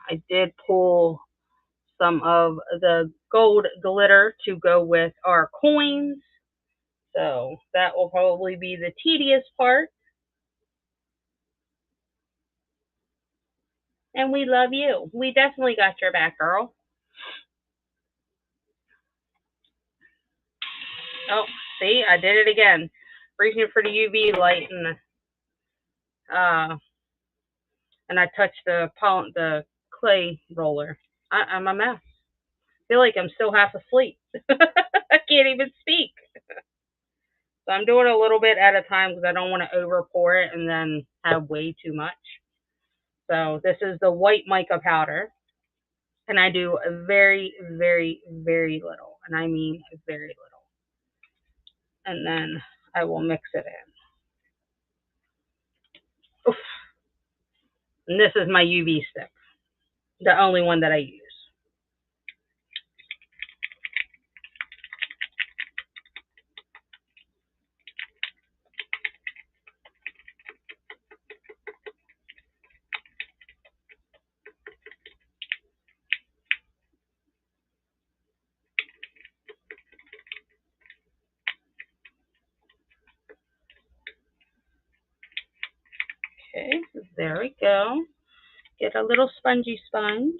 I did pull some of the gold glitter to go with our coins. So that will probably be the tedious part. And we love you. We definitely got your back, girl. Oh, see, I did it again. Reaching for the UV light and I touched the clay roller. I'm a mess. I feel like I'm still half asleep. I can't even speak. So I'm doing a little bit at a time because I don't want to over pour it and then have way too much. So this is the white mica powder. And I do a very, very, very little. And I mean very little. And then I will mix it in. Oof. And this is my UV stick. The only one that I use. Okay, so there we go. Get a little spongy sponge.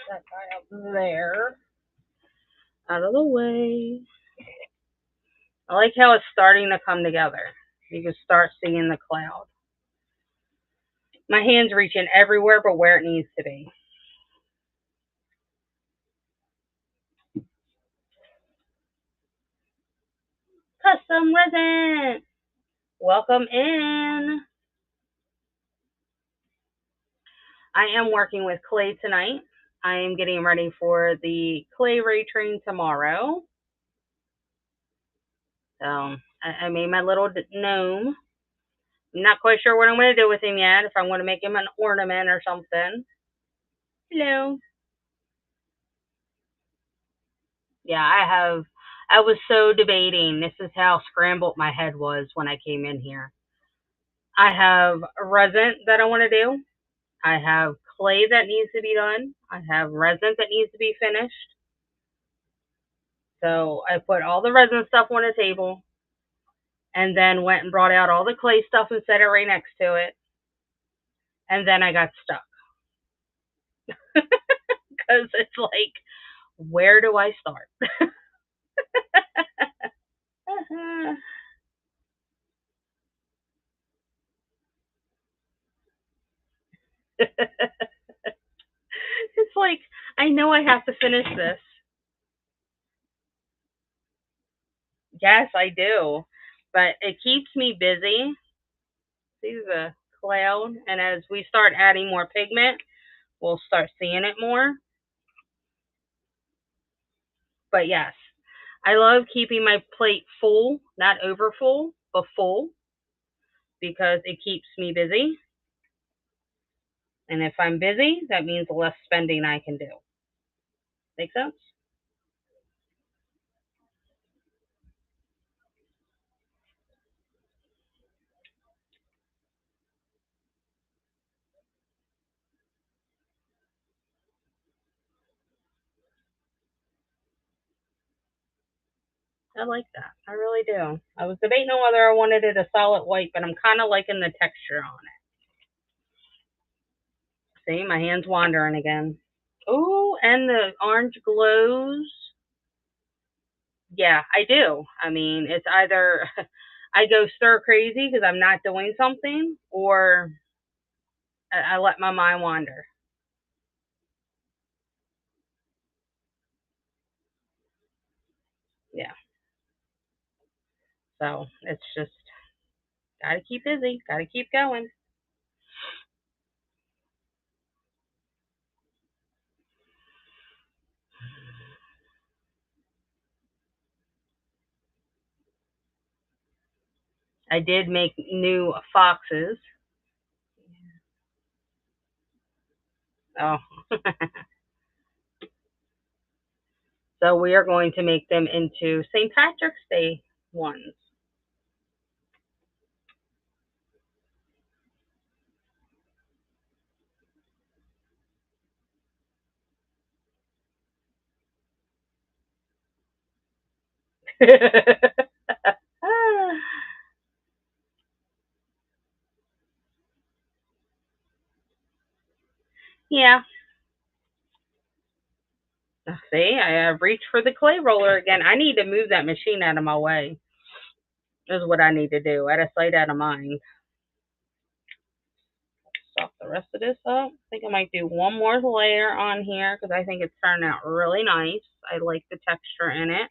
That guy up there. Out of the way. I like how it's starting to come together. You can start seeing the cloud. My hand's reaching everywhere but where it needs to be. Custom resin! Welcome in! I am working with clay tonight. I am getting ready for the clay ray train tomorrow. So, I made my little gnome. I'm not quite sure what I'm going to do with him yet, if I'm going to make him an ornament or something. Hello. Yeah, I was so debating. This is how scrambled my head was when I came in here. I have resin that I want to do. I have clay that needs to be done. I have resin that needs to be finished. So I put all the resin stuff on the table and then went and brought out all the clay stuff and set it right next to it. And then I got stuck. Because it's like, where do I start? It's like, I know I have to finish this. Yes, I do. But it keeps me busy. See the cloud? And as we start adding more pigment, we'll start seeing it more. But yes, I love keeping my plate full, not over full, but full, because it keeps me busy. And if I'm busy, that means less spending I can do. Make sense? I like that. I really do. I was debating on whether I wanted it a solid white, but I'm kind of liking the texture on it. See, my hand's wandering again. Ooh, and the orange glows. Yeah, I do. I mean, it's either I go stir crazy because I'm not doing something, or I let my mind wander. Yeah. So it's just gotta keep busy, gotta keep going. I did make new foxes. Oh. So we are going to make them into St. Patrick's Day ones. Yeah. See, I reached for the clay roller again. I need to move that machine out of my way. Is what I need to do. Out of sight, out of mind. Stuff the rest of this up. I think I might do one more layer on here because I think it's turning out really nice. I like the texture in it.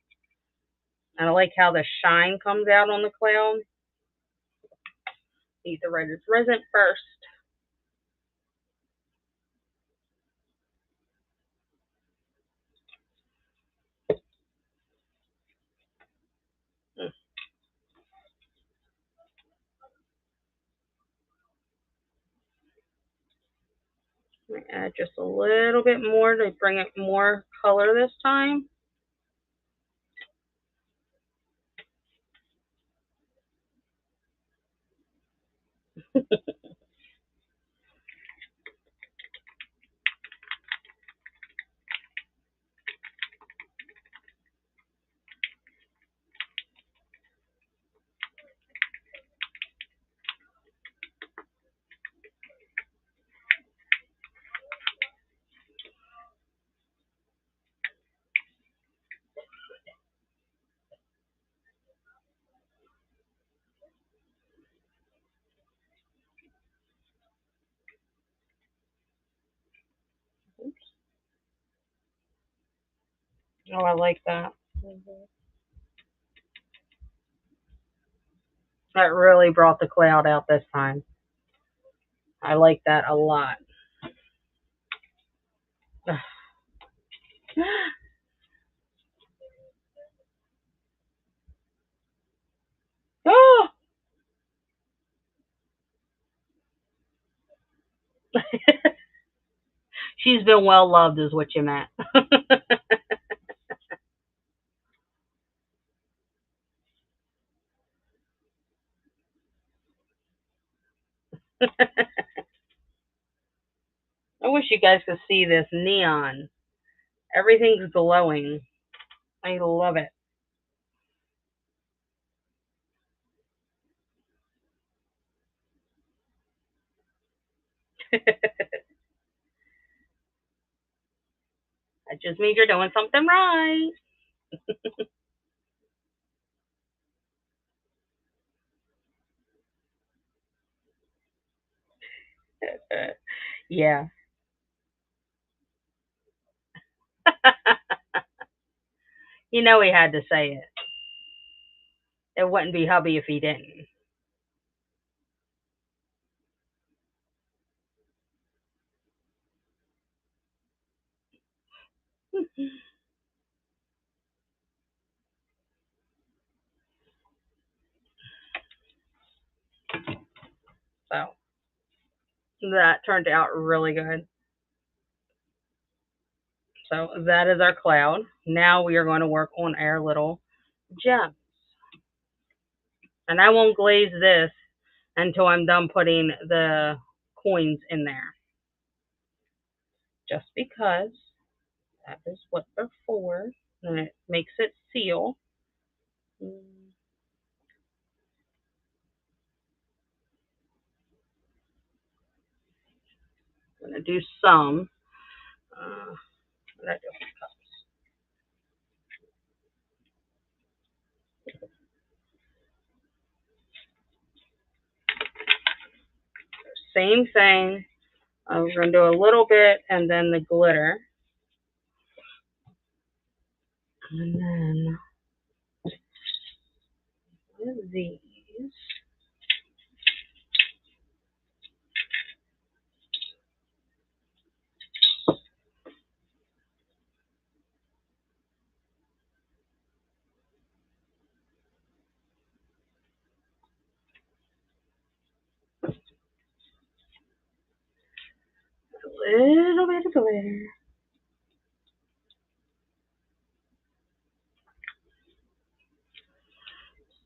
And I like how the shine comes out on the cloud. Need to write its resin first. Add just a little bit more to bring it more color this time. Oh, I like that. That really brought the cloud out this time. I like that a lot. Oh! She's been well loved, is what you meant. I wish you guys could see this neon. Everything's glowing. I love it. That just means you're doing something right. Yeah. You know he had to say it. It wouldn't be hubby if he didn't. So that turned out really good. So that is our cloud. Now we are going to work on our little gem. And I won't glaze this until I'm done putting the coins in there. Just because that is what they're for. And it makes it seal. I'm going to do some. What did I do? Same thing. We're going to do a little bit and then the glitter. And then these. A little bit of glitter.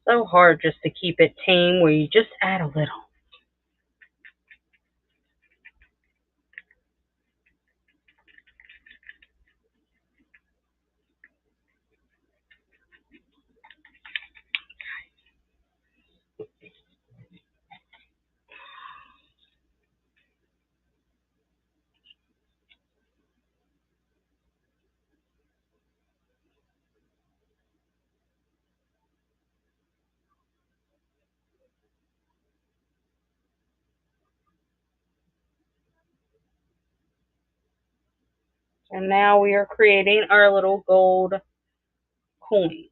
So hard just to keep it tame where you just add a little. And now we are creating our little gold coins.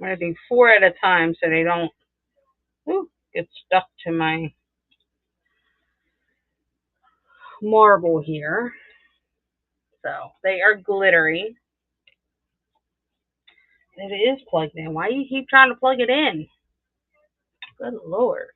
I'm going to do 4 at a time so they don't get stuck to my marble here. So they are glittery. It is plugged in. Why do you keep trying to plug it in? Good Lord.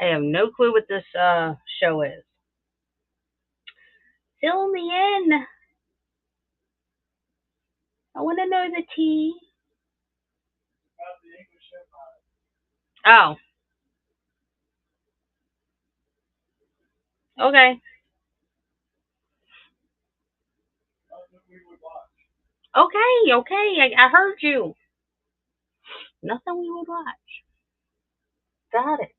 I have no clue what this show is. Fill me in. I want to know the tea. Oh. Okay. Okay. I heard you. Nothing we would watch. Got it.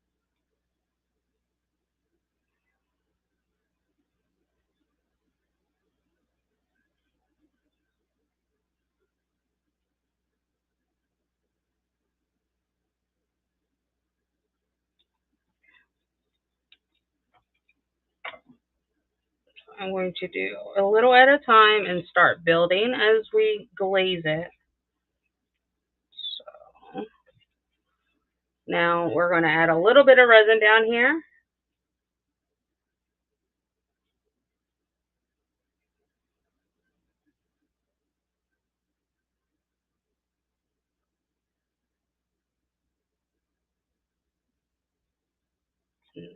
I'm going to do a little at a time and start building as we glaze it. So now we're going to add a little bit of resin down here. And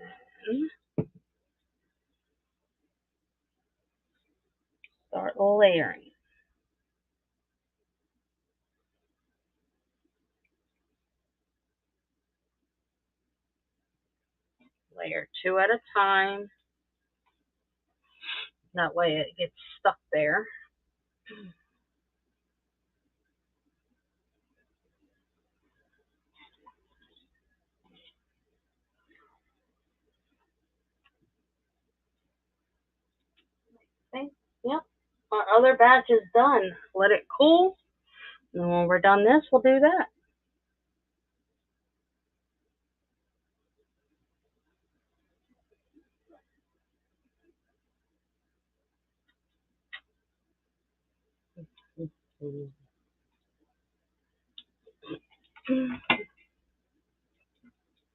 then start layering. Layer 2 at a time. That way it gets stuck there. Okay. Yep. Our other batch is done. Let it cool. And when we're done this, we'll do that.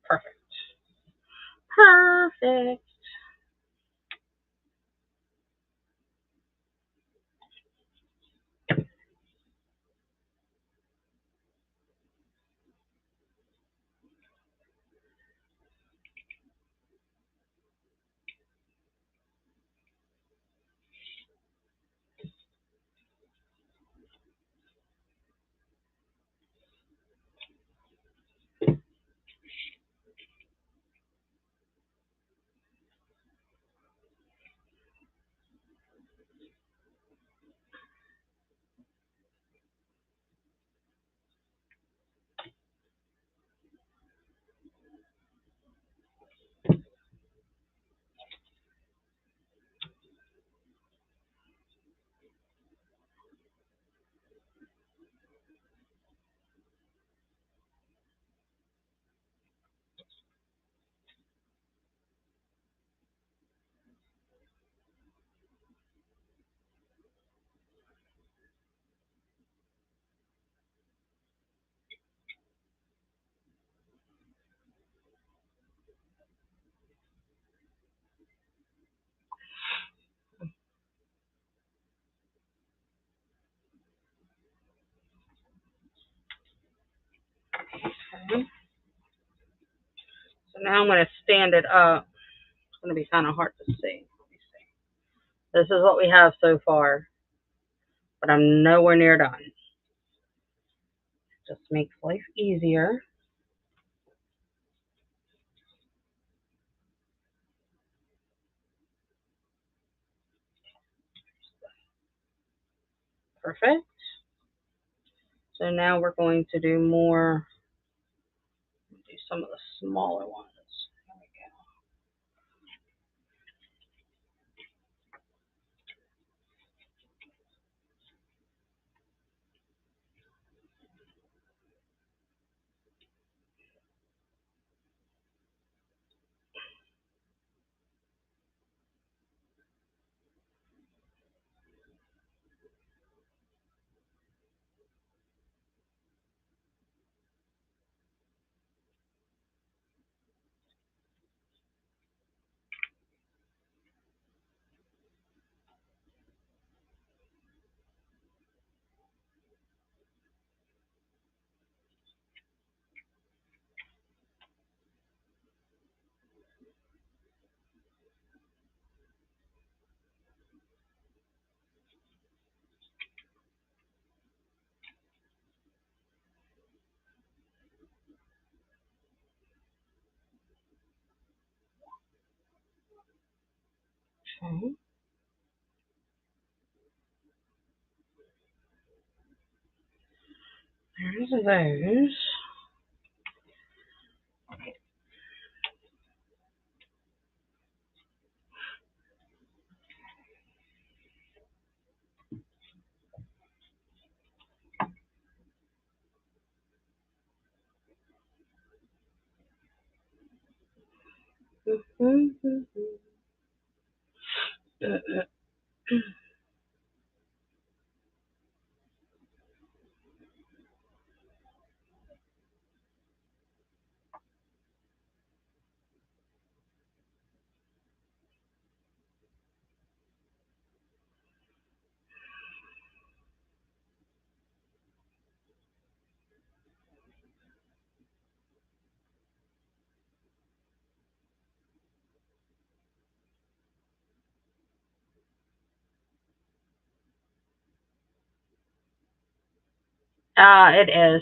Perfect. Perfect. Okay. So now I'm going to stand it up. It's going to be kind of hard to see. Let me see. This is what we have so far, but I'm nowhere near done. Just makes life easier. Perfect. So now we're going to do more, do some of the smaller ones. There we go. Okay. There's those. It is.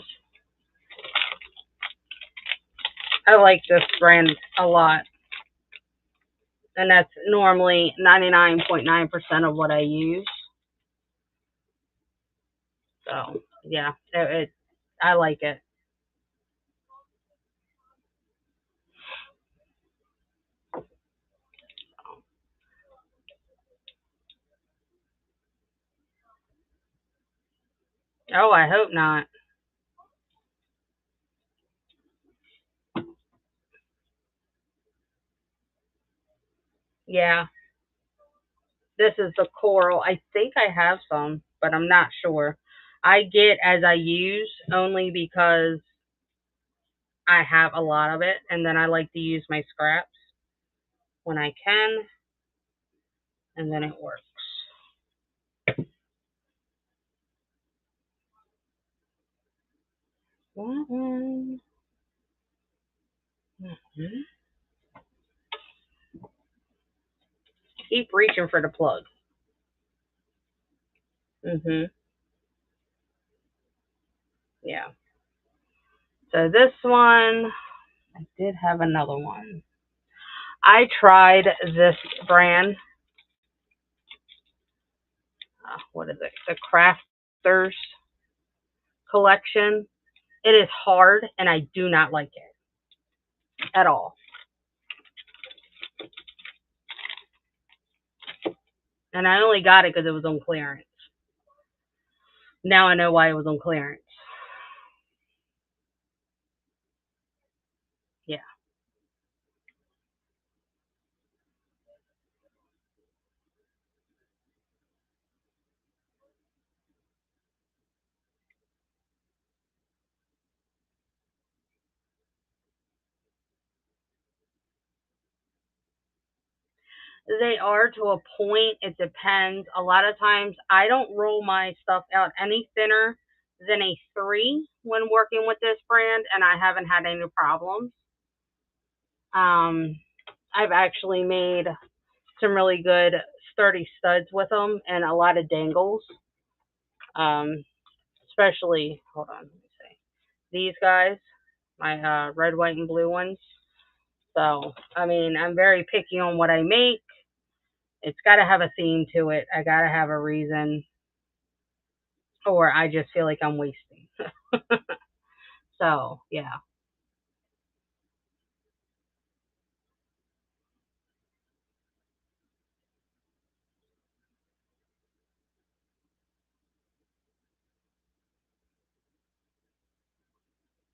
I like this brand a lot. And that's normally 99.9% of what I use. So, yeah, I like it. Oh, I hope not. Yeah. This is the coral. I think I have some, but I'm not sure. I get as I use only because I have a lot of it, and then I like to use my scraps when I can, and then it works. Mm-hmm. Keep reaching for the plug. Yeah. So this one, I did have another one. I tried this brand. What is it? The Crafters collection. It is hard, and I do not like it at all. And I only got it because it was on clearance. Now I know why it was on clearance. Yeah. They are to a point. It depends. A lot of times I don't roll my stuff out any thinner than a 3 when working with this brand, and I haven't had any problems. I've actually made some really good sturdy studs with them and a lot of dangles. Especially, hold on, let me see. These guys, my red, white, and blue ones. So, I mean, I'm very picky on what I make. It's got to have a theme to it. I got to have a reason, or I just feel like I'm wasting. So, yeah.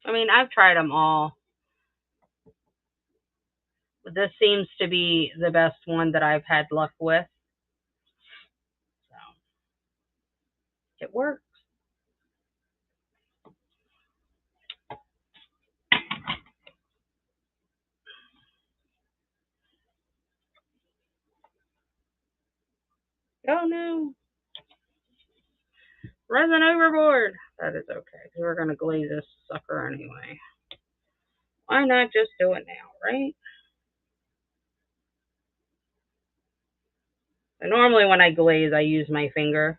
I mean, I've tried them all, but this seems to be the best one that I've had luck with. So, it works. Oh no. Resin overboard. That is okay, because we're going to glaze this sucker anyway. Why not just do it now, right? And normally when I glaze, I use my finger.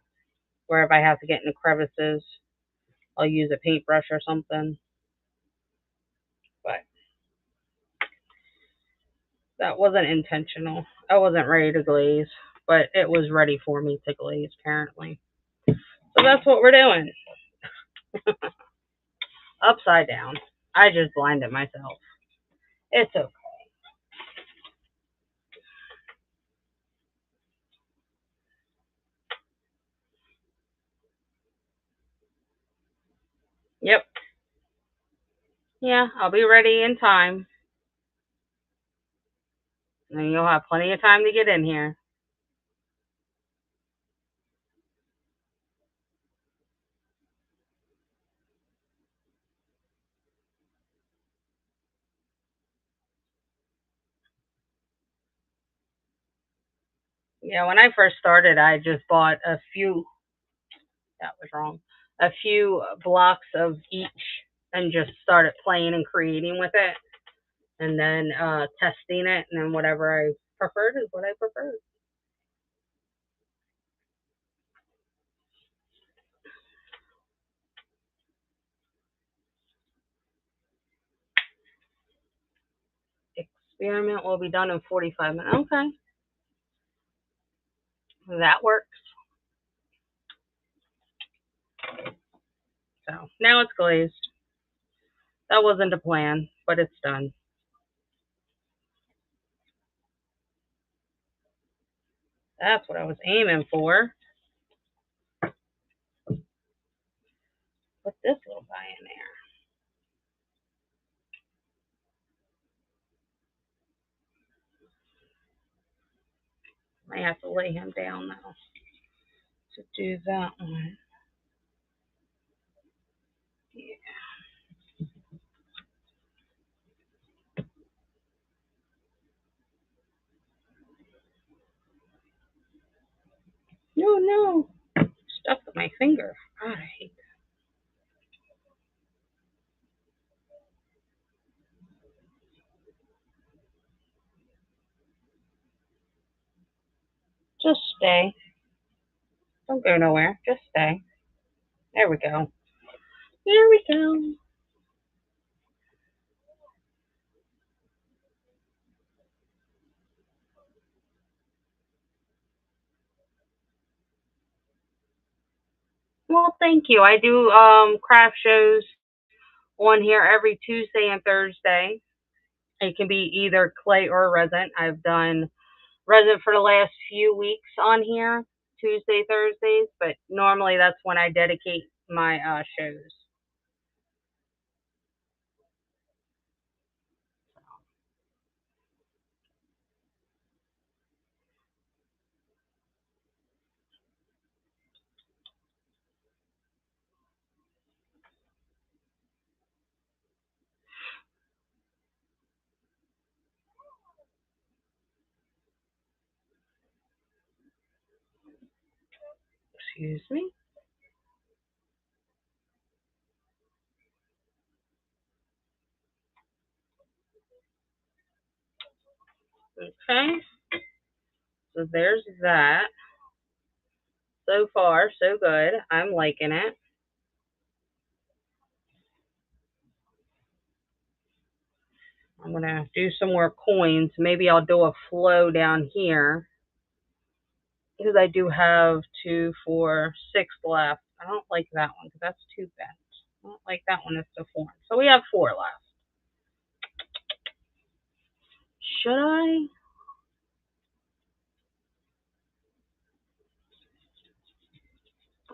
Where if I have to get in the crevices, I'll use a paintbrush or something. But that wasn't intentional. I wasn't ready to glaze, but it was ready for me to glaze, apparently. So that's what we're doing. Upside down. I just blinded myself. It's okay. Yep. Yeah, I'll be ready in time. And you'll have plenty of time to get in here. Yeah, when I first started, I just bought a few, that was wrong, a few blocks of each and just started playing and creating with it. And then testing it, and then whatever I preferred is what I preferred. Experiment will be done in 45 minutes. Okay, that works. So now it's glazed. That wasn't the plan, but it's done. That's what I was aiming for. Put this little guy in there. I have to lay him down now to do that one. Yeah. No. Stuck with my finger. God, I hate that. Just stay. Don't go nowhere. Just stay. There we go. There we go. Well, thank you. I do craft shows on here every Tuesday and Thursday. It can be either clay or resin. I've done resin for the last few weeks on here, Tuesday, Thursdays, but normally that's when I dedicate my shows. Excuse me. Okay, so there's that. So far, so good. I'm liking it. I'm going to do some more coins. Maybe I'll do a flow down here because I do have 2, 4, 6 left. I don't like that one because that's too bent. Well, like that one is still formed. So we have 4 left. Should I?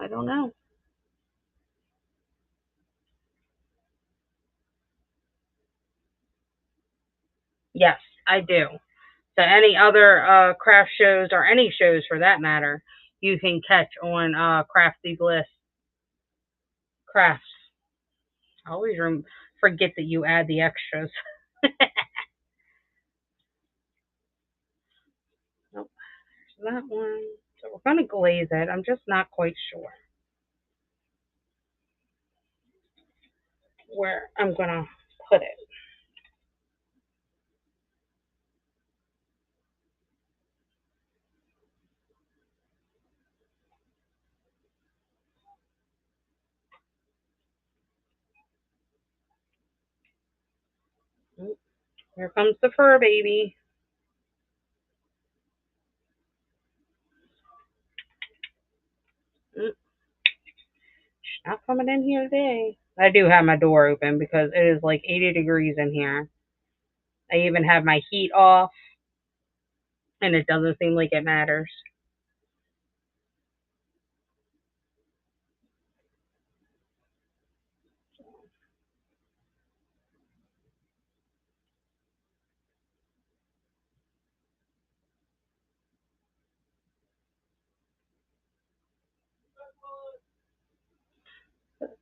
I don't know. Yes, I do. So any other craft shows or any shows for that matter, you can catch on Crafty Bliss Crafts. I always forget that you add the extras. Nope, that one. So we're going to glaze it. I'm just not quite sure where I'm going to put it. Here comes the fur baby. She's not coming in here today. I do have my door open because it is like 80 degrees in here. I even have my heat off, and it doesn't seem like it matters.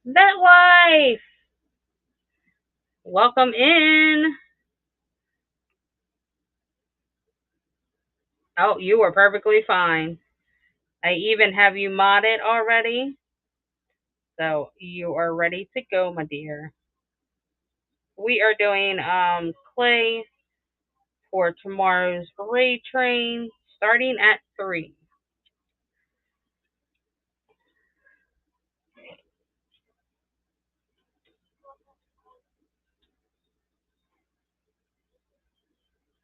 That wife! Welcome in. Oh, you are perfectly fine. I even have you modded already. So you are ready to go, my dear. We are doing clay for tomorrow's parade train starting at 3.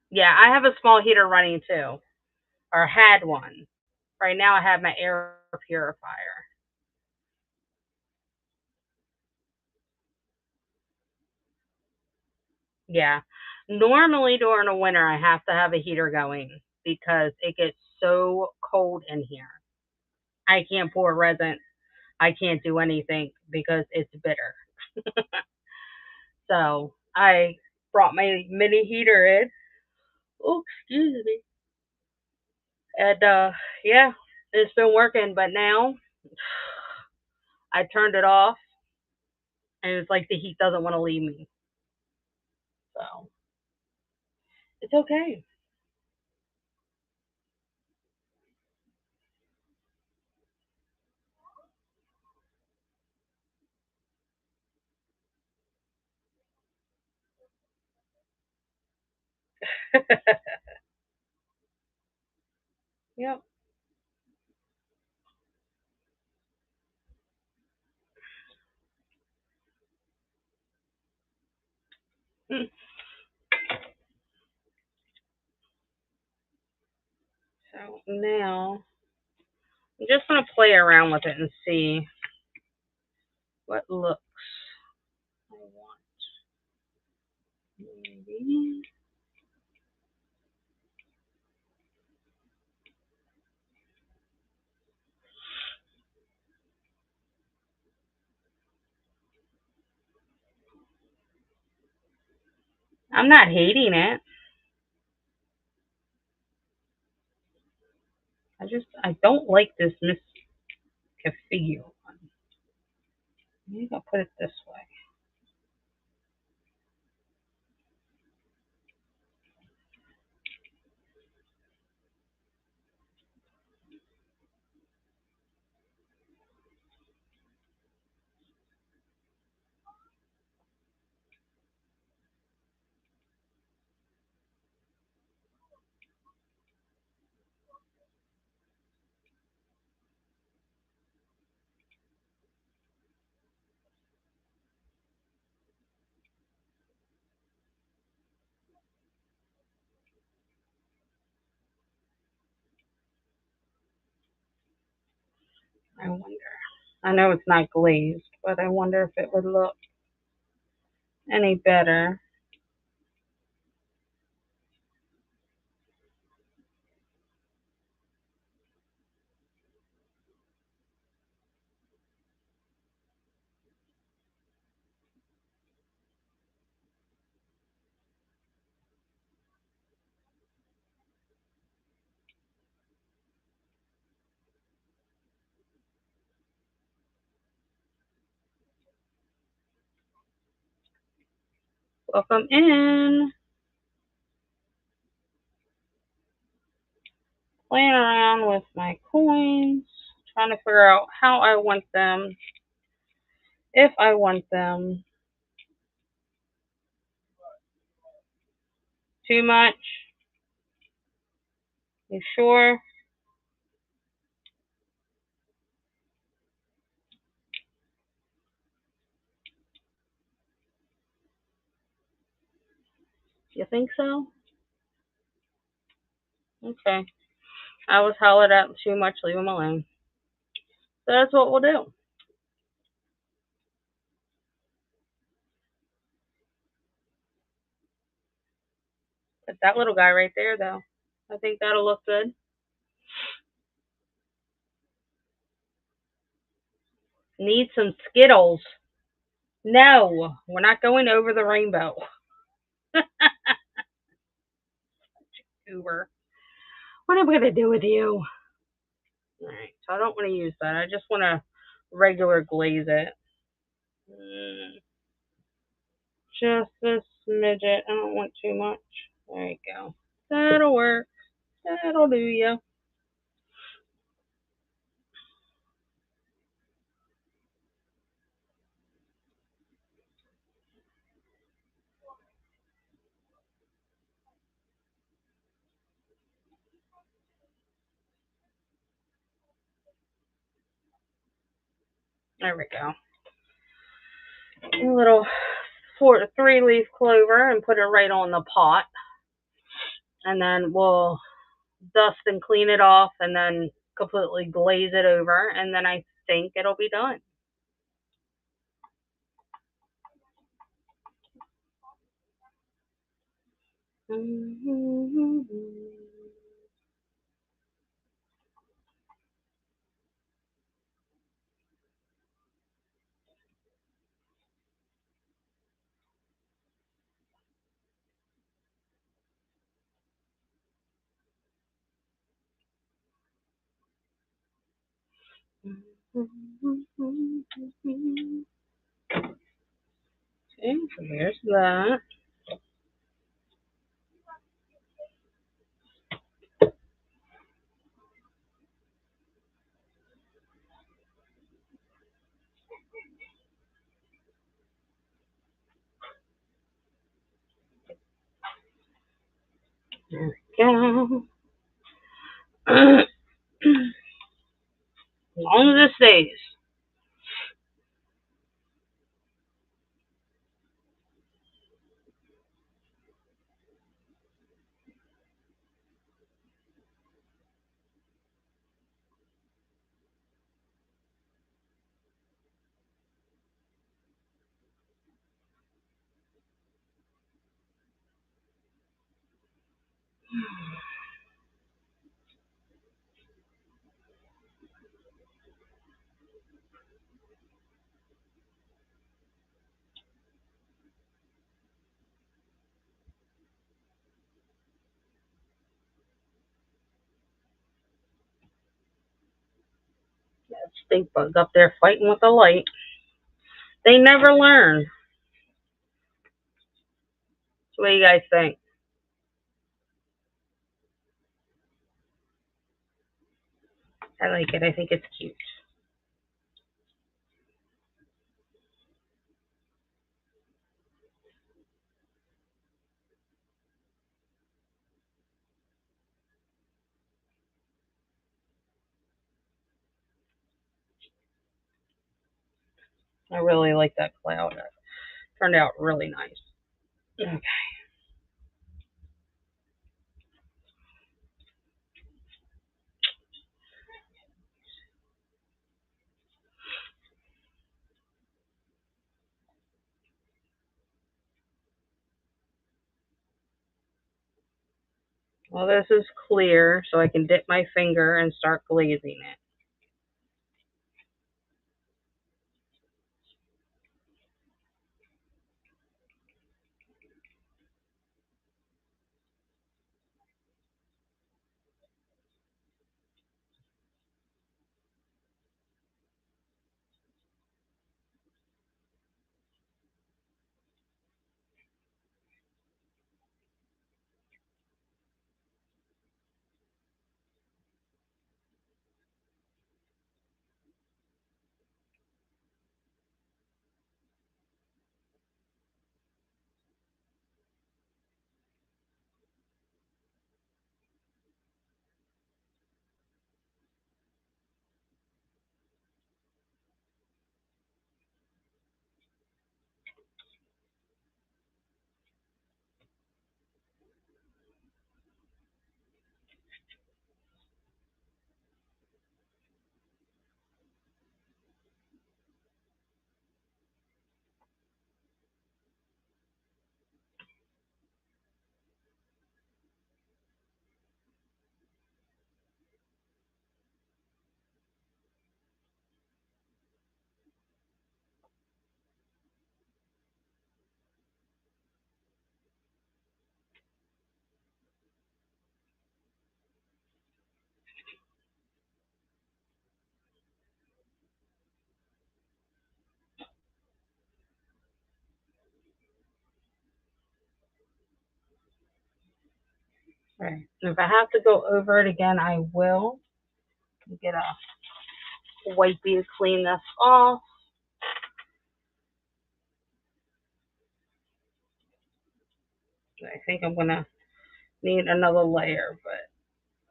Yeah, I have a small heater running too, or had one. Right now I have my air purifier. Yeah. Normally during the winter I have to have a heater going because it gets so cold in here. I can't pour resin. I can't do anything because it's bitter. So I brought my mini heater in. Oh, excuse me. And yeah, it's been working, but now I turned it off and it's like the heat doesn't want to leave me. So it's okay. Yep. So now I'm just gonna play around with it and see what looks I want. Maybe. I'm not hating it. I don't like this Miss Cafe one. Maybe I'll put it this way. I wonder. I know it's not glazed, but I wonder if it would look any better. Welcome in. Playing around with my coins, trying to figure out how I want them, if I want them. Too much? You sure? You think so? Okay. I was hollered at too much, leave them alone. So that's what we'll do. But that little guy right there, though, I think that'll look good. Need some Skittles. No, we're not going over the rainbow. Uber. What am I going to do with you? Alright, so I don't want to use that. I just want to regular glaze it. Just a smidget. I don't want too much. There you go. That'll work. That'll do ya. There we go. A little 3-leaf clover and put it right on the pot. And then we'll dust and clean it off and then completely glaze it over. And then I think it'll be done. Okay, so here's that. There we go. As long as it stays. That stink bug up there fighting with the light. They never learn. So what do you guys think? I like it. I think it's cute. I really like that cloud. It turned out really nice. Okay. Well, this is clear, so I can dip my finger and start glazing it. Right. And if I have to go over it again, I will. Get a wipey to clean this off. I think I'm going to need another layer, but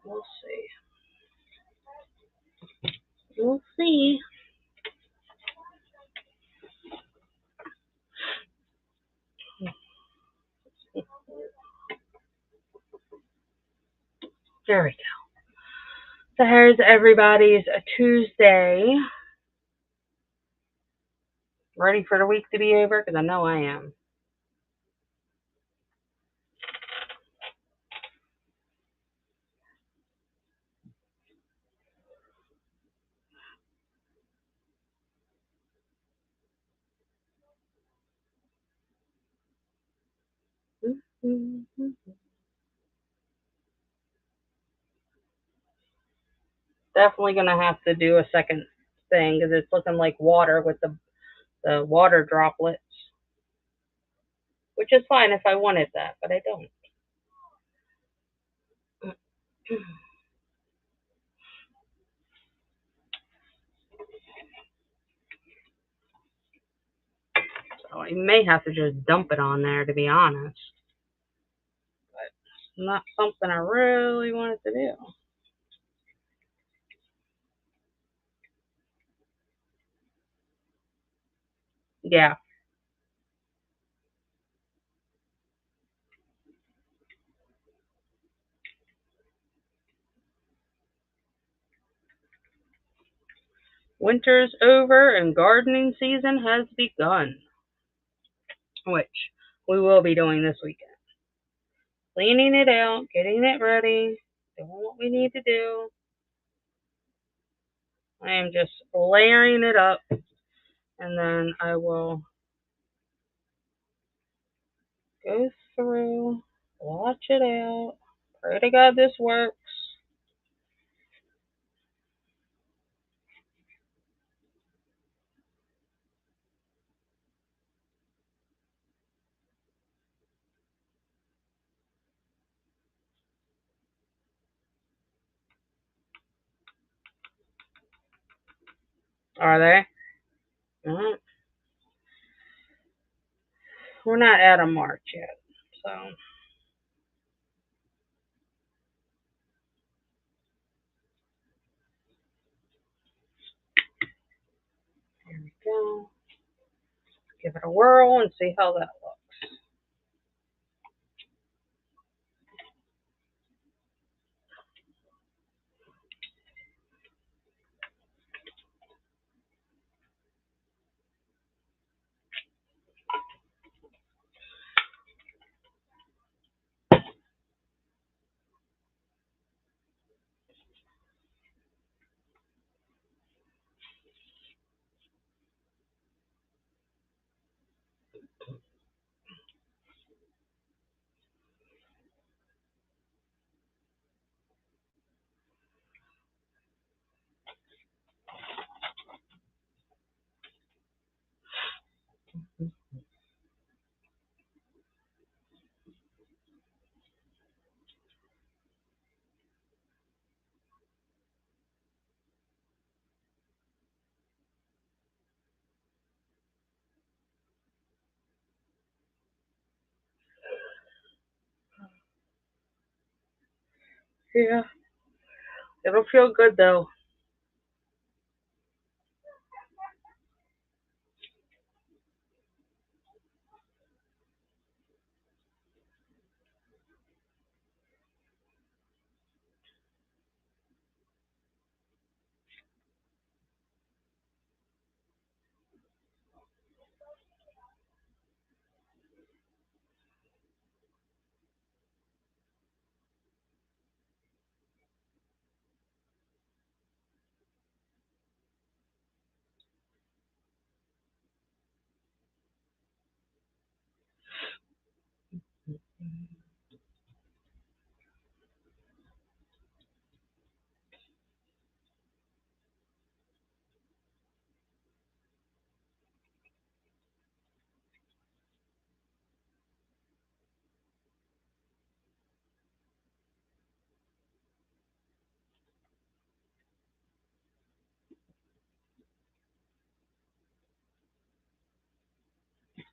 we'll see. We'll see. There we go. So here's everybody's Tuesday. Ready for the week to be over? Because I know I am. Definitely going to have to do a second thing because it's looking like water with the water droplets. Which is fine if I wanted that, but I don't. So I may have to just dump it on there, to be honest. But it's not something I really wanted to do. Yeah. Winter's over and gardening season has begun, which we will be doing this weekend. Cleaning it out, getting it ready, doing what we need to do. I am just layering it up, and then I will go through, watch it out, pray to God this works. Are they? Alright. We're not out of March yet, so. There we go. Give it a whirl and see how that looks. Yeah, it'll feel good though.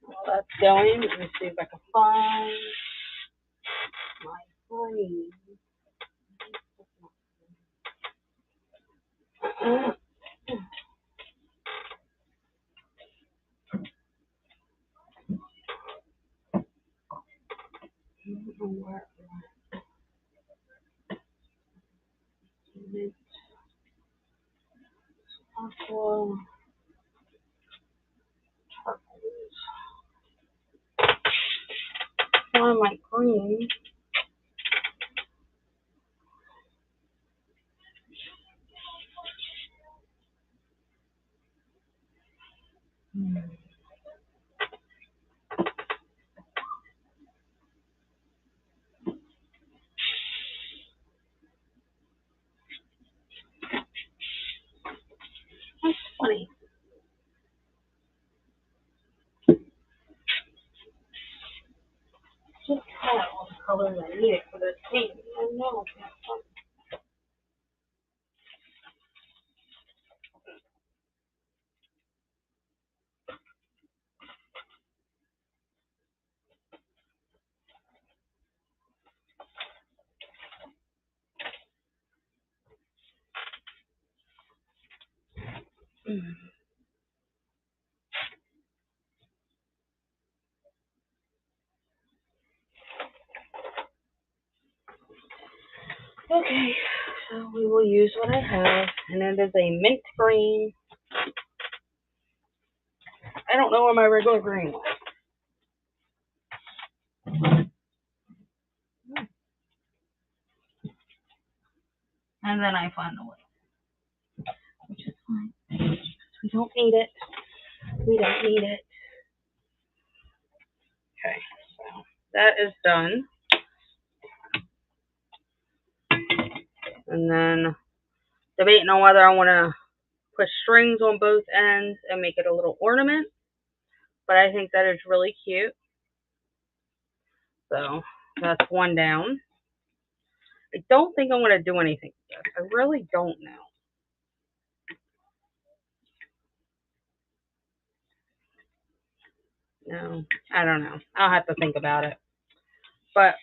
While that's going, let me see if I can find my green. Aqua, turquoise. Find my green. That's funny. Just have all the colors I need for this paint. I know. Okay, so we will use what I have, and it is a mint green. I don't know where my regular green was. And then I find the way, which is fine. We don't need it. We don't need it. Okay, so that is done. And then debating on whether I want to put strings on both ends and make it a little ornament. But I think that is really cute. So that's one down. I don't think I'm going to do anything with this. I really don't know. No, I don't know. I'll have to think about it. But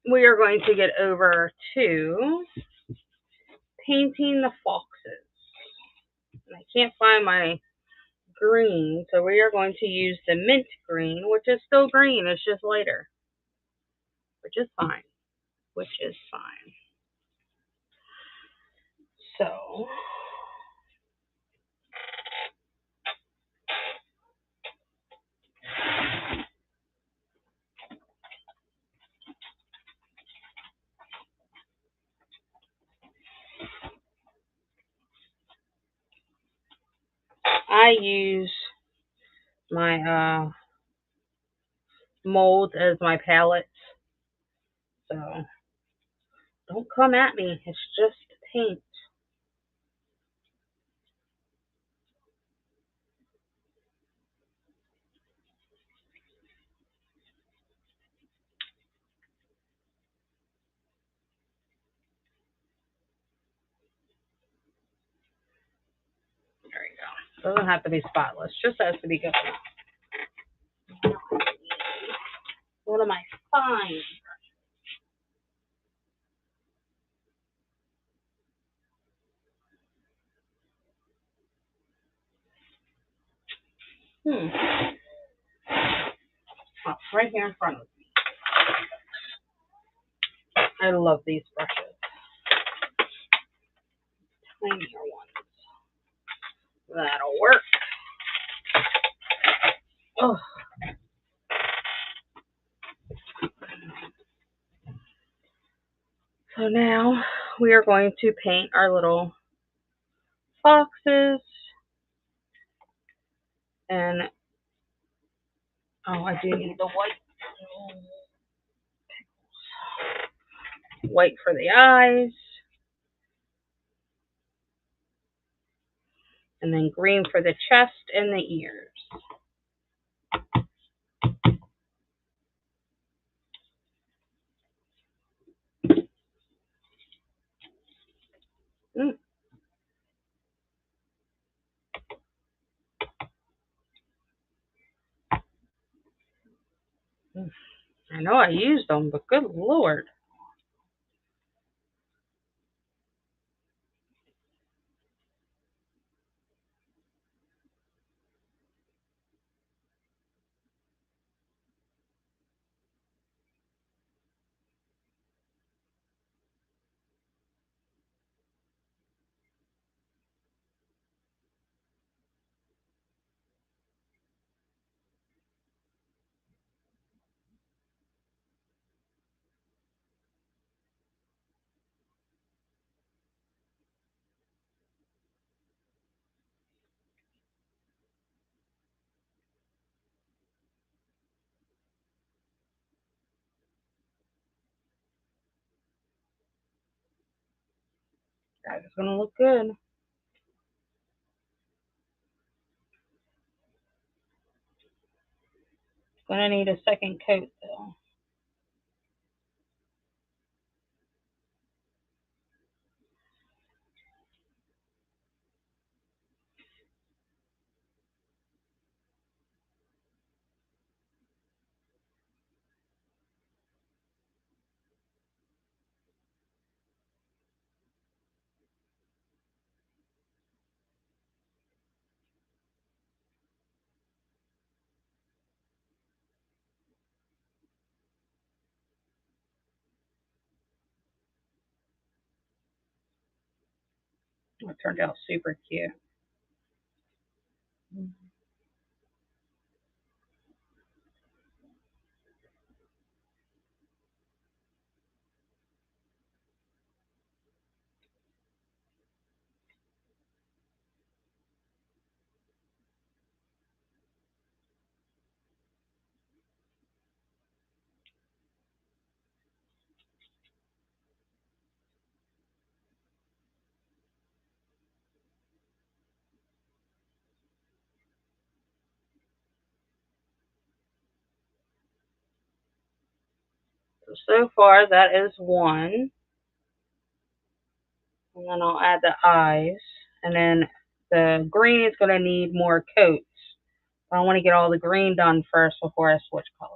we are going to get over to painting the foxes. And I can't find my green, so we are going to use the mint green, which is still green. It's just lighter, which is fine. Which is fine. So I use my mold as my palette. So don't come at me. It's just paint. Doesn't have to be spotless, just has to be good enough. What am I fine? Oh, right here in front of me. I love these brushes. Tinier ones. That'll work. Oh. So now we are going to paint our little foxes. And, oh, I do need the white. White for the eyes. And then green for the chest and the ears. I know I used them, but good Lord. That is going to look good. Gonna need a second coat though. It turned out super cute. So far that is one. And then I'll add the eyes. And then the green is going to need more coats. I want to get all the green done first before I switch colors.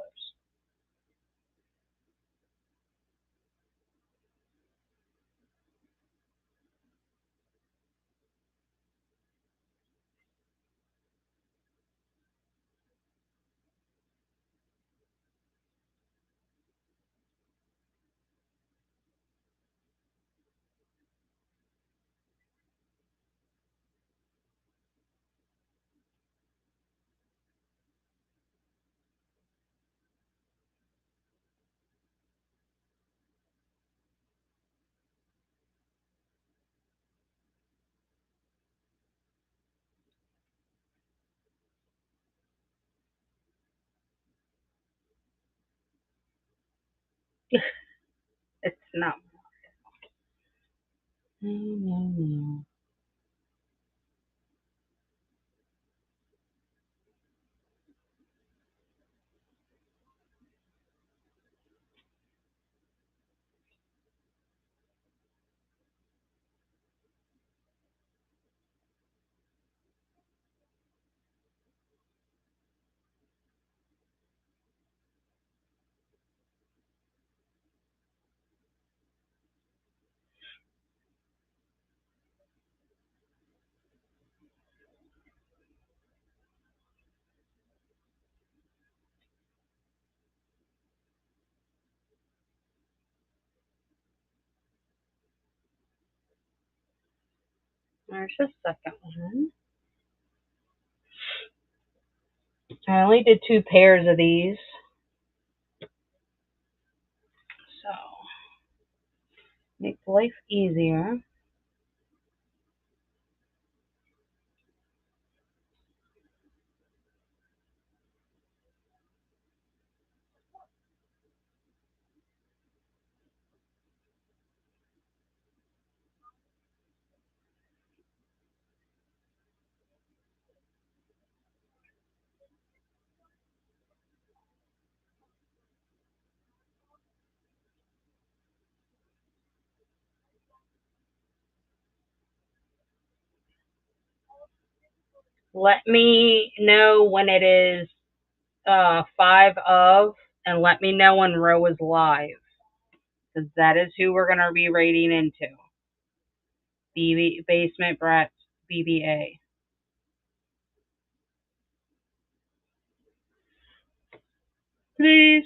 It's not. There's the second one. I only did 2 pairs of these. So, make life easier. Let me know when it is 5 of, and let me know when Row is live, because that is who we're going to be raiding into. Basement Brats BBA. Please.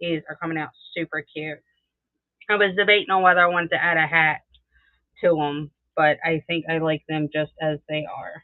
These are coming out super cute. I was debating on whether I wanted to add a hat to them, but I think I like them just as they are.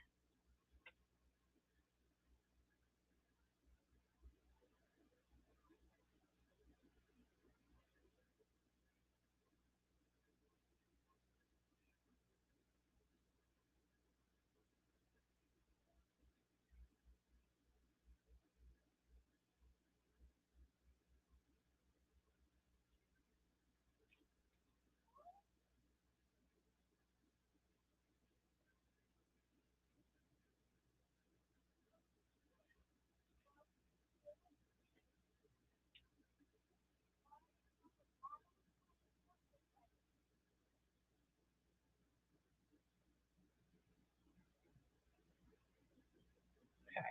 Okay.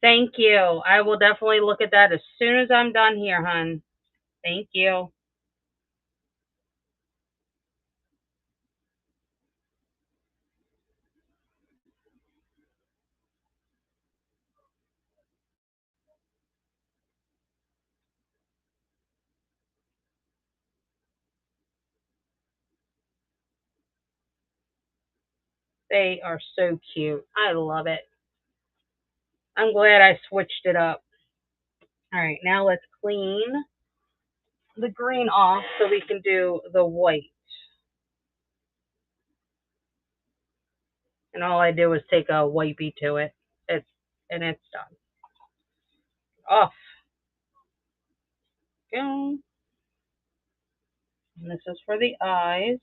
Thank you. I will definitely look at that as soon as I'm done here, hun. Thank you. They are so cute. I love it. I'm glad I switched it up. All right, now let's clean the green off so we can do the white. And all I do is take a wipey to it. It's done. Off. Go. And this is for the eyes.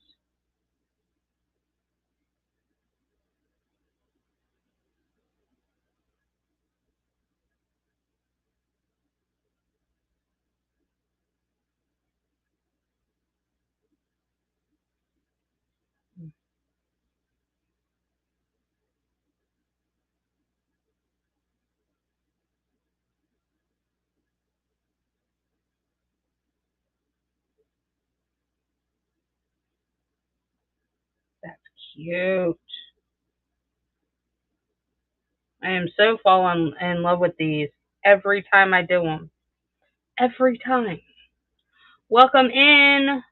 That's cute. I am so falling in love with these every time I do them. Every time. Welcome in.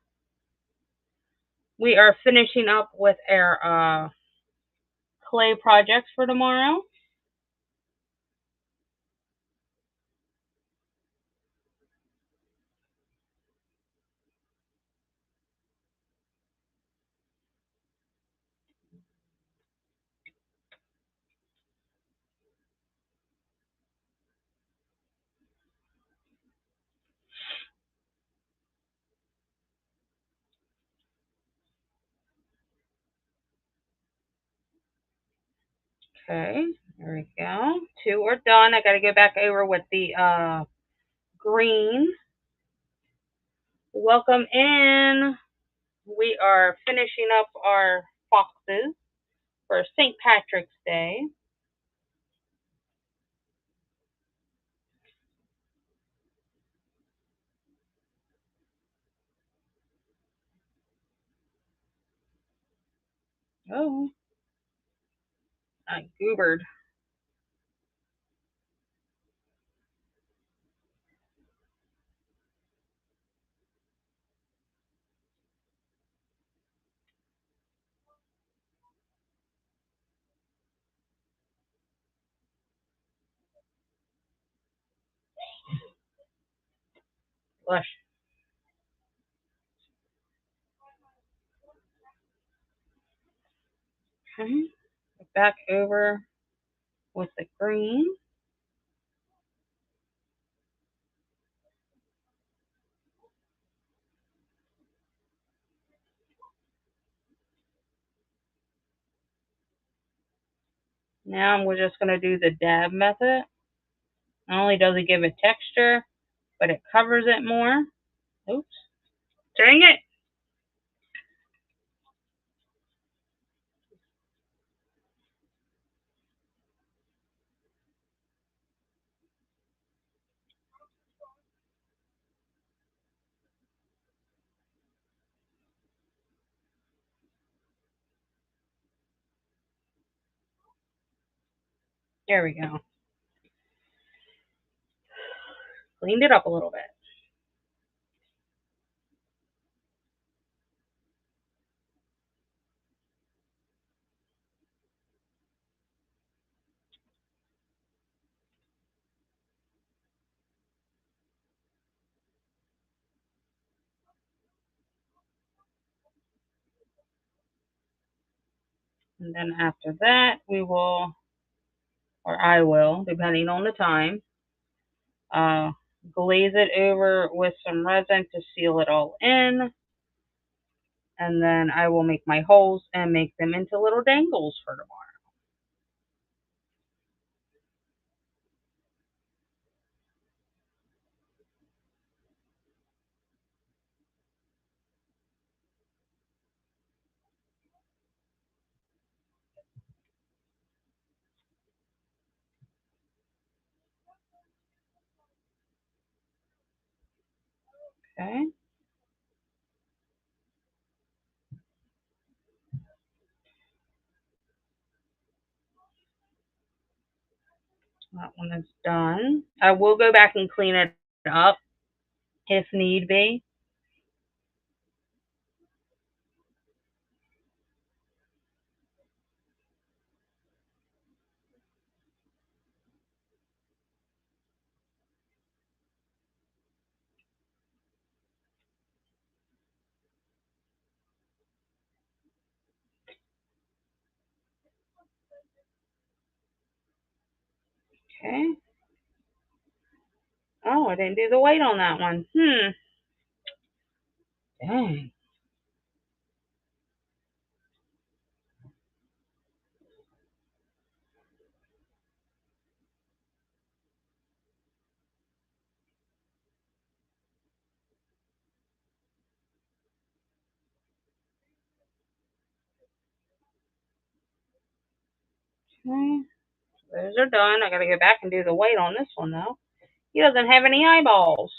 We are finishing up with our clay projects for tomorrow. Okay, there we go. 2 are done. I got to go back over with the green. Welcome in. We are finishing up our foxes for St. Patrick's Day. Oh, I goobered. Flush. Okay. Back over with the green. Now we're just going to do the dab method. Not only does it give it texture, but it covers it more. Oops. Dang it. There we go. Cleaned it up a little bit. And then after that, we will, or I will, depending on the time, glaze it over with some resin to seal it all in. And then I will make my holes and make them into little dangles for tomorrow. Okay. That one is done. I will go back and clean it up if need be. Okay. Oh, I didn't do the white on that one. Dang. Okay. Those are done. I gotta go back and do the white on this one though. He doesn't have any eyeballs.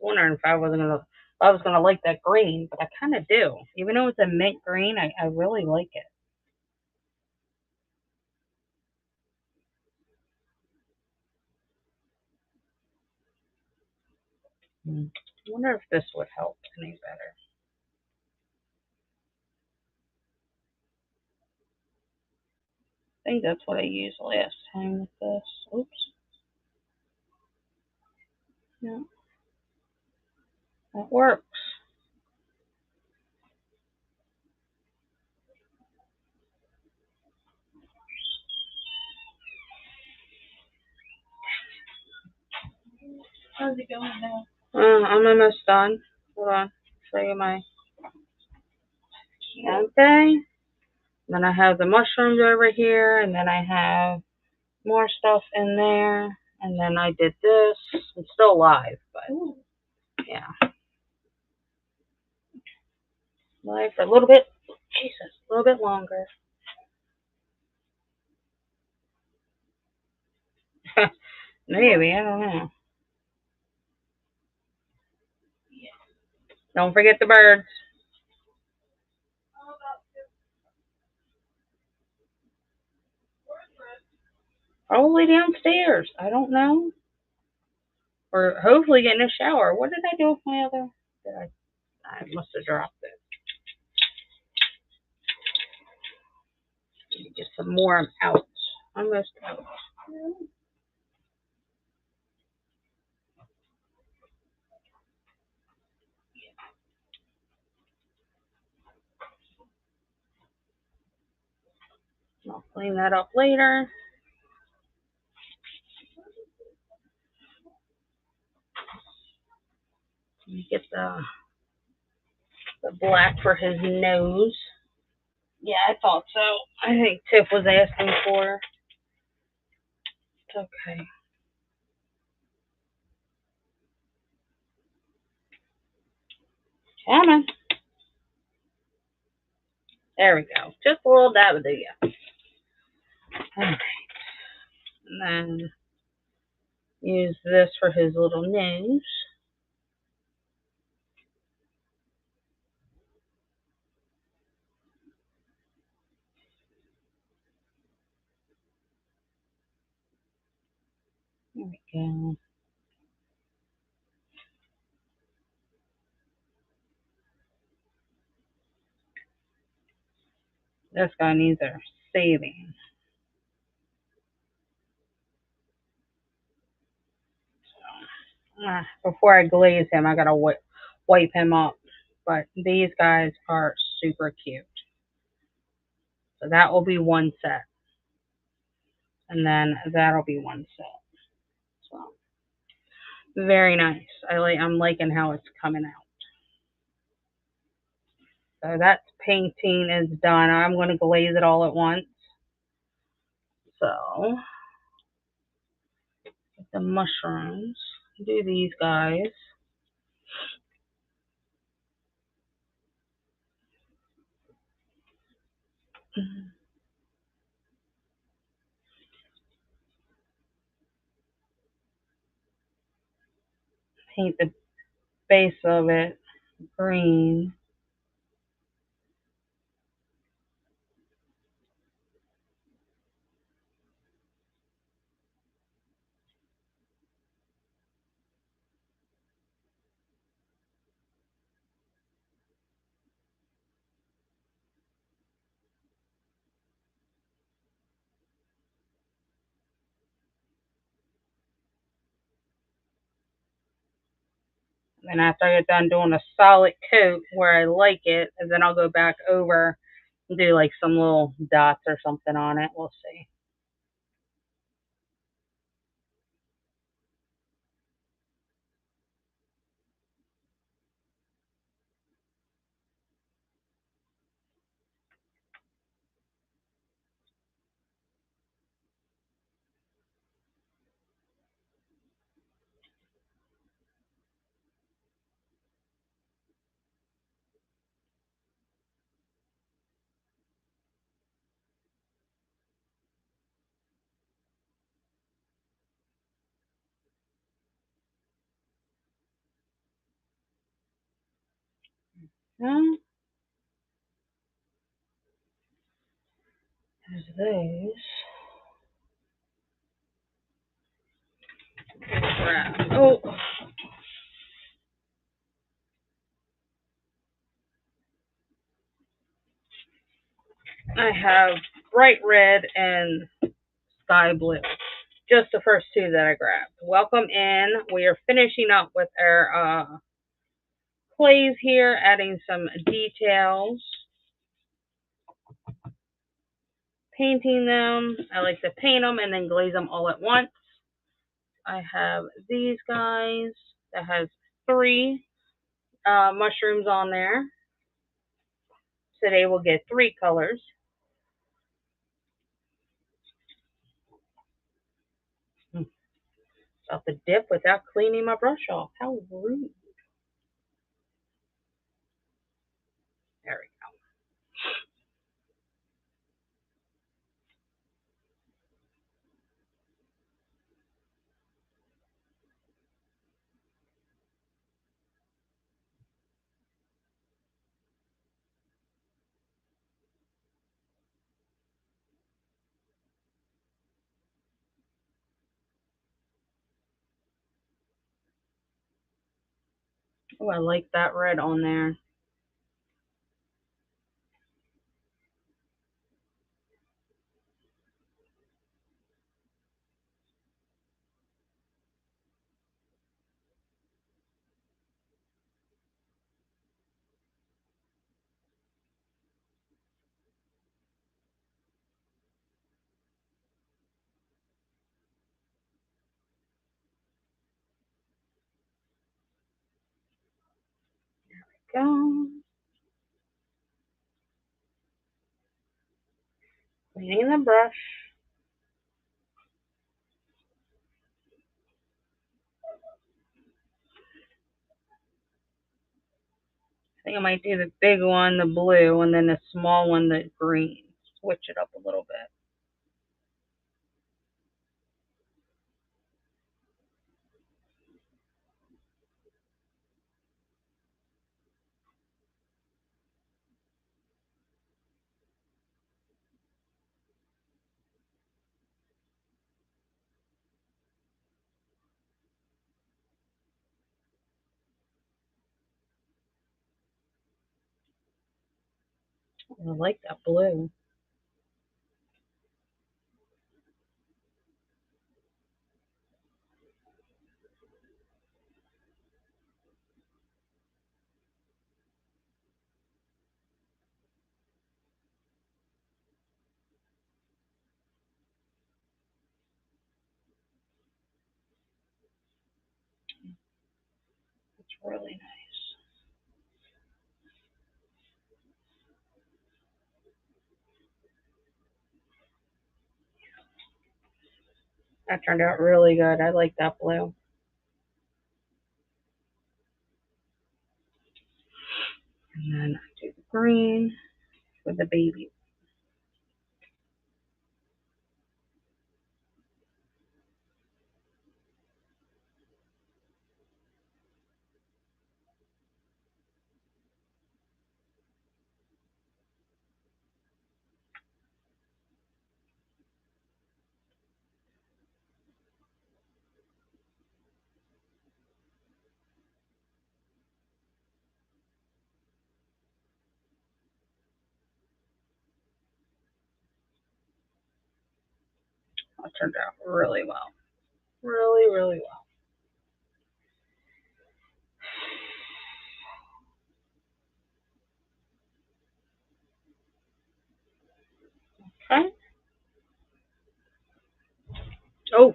I was wondering if I was gonna like that green, but I kind of do. Even though it's a mint green, I really like it. I wonder if this would help any better. I think that's what I used last time with this. Oops. Yeah, that works. How's it going now? I'm almost done. Hold on. Show you my Chianti. Then I have the mushrooms over here, and then I have more stuff in there. And then I did this. It's still live, but yeah. Live for a little bit. Jesus, a little bit longer. Maybe, I don't know. Don't forget the birds. Probably downstairs. I don't know. Or hopefully getting a shower. What did I do with my other? I must have dropped it. Let me get some more. I'm out. Almost out. I'll clean that up later. Get the black for his nose. Yeah, I thought so. I think Tiff was asking for. Okay. Come on. There we go. Just a little dab of the Okay. And then use this for his little nose. There we go. This guy needs a saving. Before I glaze him, I gotta wipe him up. But these guys are super cute. So that will be one set. And then that'll be one set. So very nice. I'm liking how it's coming out. So that painting is done. I'm going to glaze it all at once. So the mushrooms. Do these guys. Paint the base of it green. And after I get done doing a solid coat where I like it, and then I'll go back over and do like some little dots or something on it. We'll see. There's those. Oh. I have bright red and sky blue. Just the first two that I grabbed. Welcome in. We are finishing up with our clays here, adding some details. Painting them. I like to paint them and then glaze them all at once. I have these guys that has 3 mushrooms on there. Today we'll get 3 colors. About to dip without cleaning my brush off. How rude. There we go. Oh, I like that red on there. Go. Cleaning the brush. I think I might do the big one, the blue, and then the small one, the green. Switch it up a little bit. I like that blue. It's really nice. That turned out really good. I like that blue. And then I do the green with the baby. That turned out really well. Really, really well. Okay. Oh.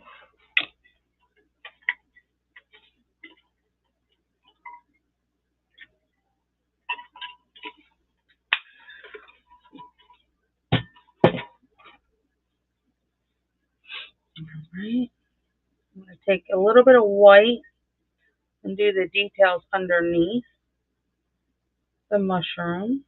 Alright. I'm going to take a little bit of white and do the details underneath the mushroom.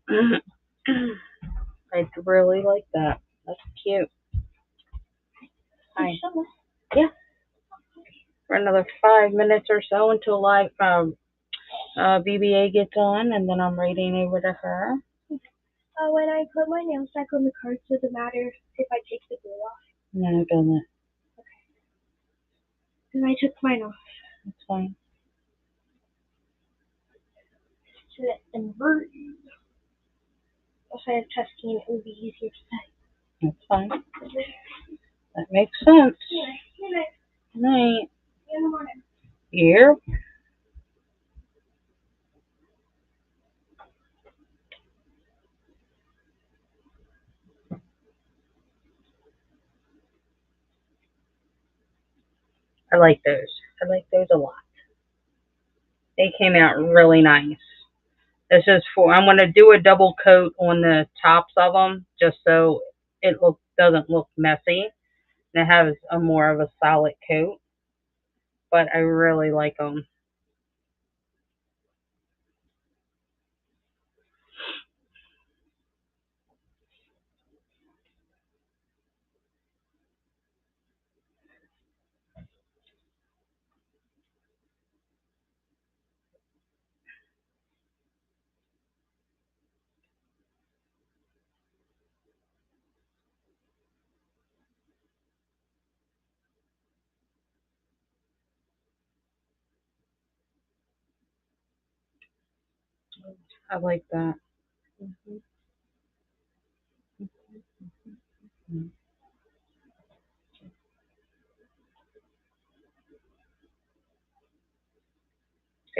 Hmm. I really like that. That's cute. Hi. Yeah. For another 5 minutes or so until BBA gets on, and then I'm reading over to her. When I put my nails back on the cards, does it matter if I take the glue off? No, it doesn't. Okay. Then I took mine off. That's fine. To invert. If I have testing, it would be easier to say. That's fine. That makes sense. Good night. Good night. See you in the morning. Here. I like those. I like those a lot. They came out really nice. This is for, I'm going to do a double coat on the tops of them just so it doesn't look messy. And it has a more of a solid coat. But I really like them. I like that. See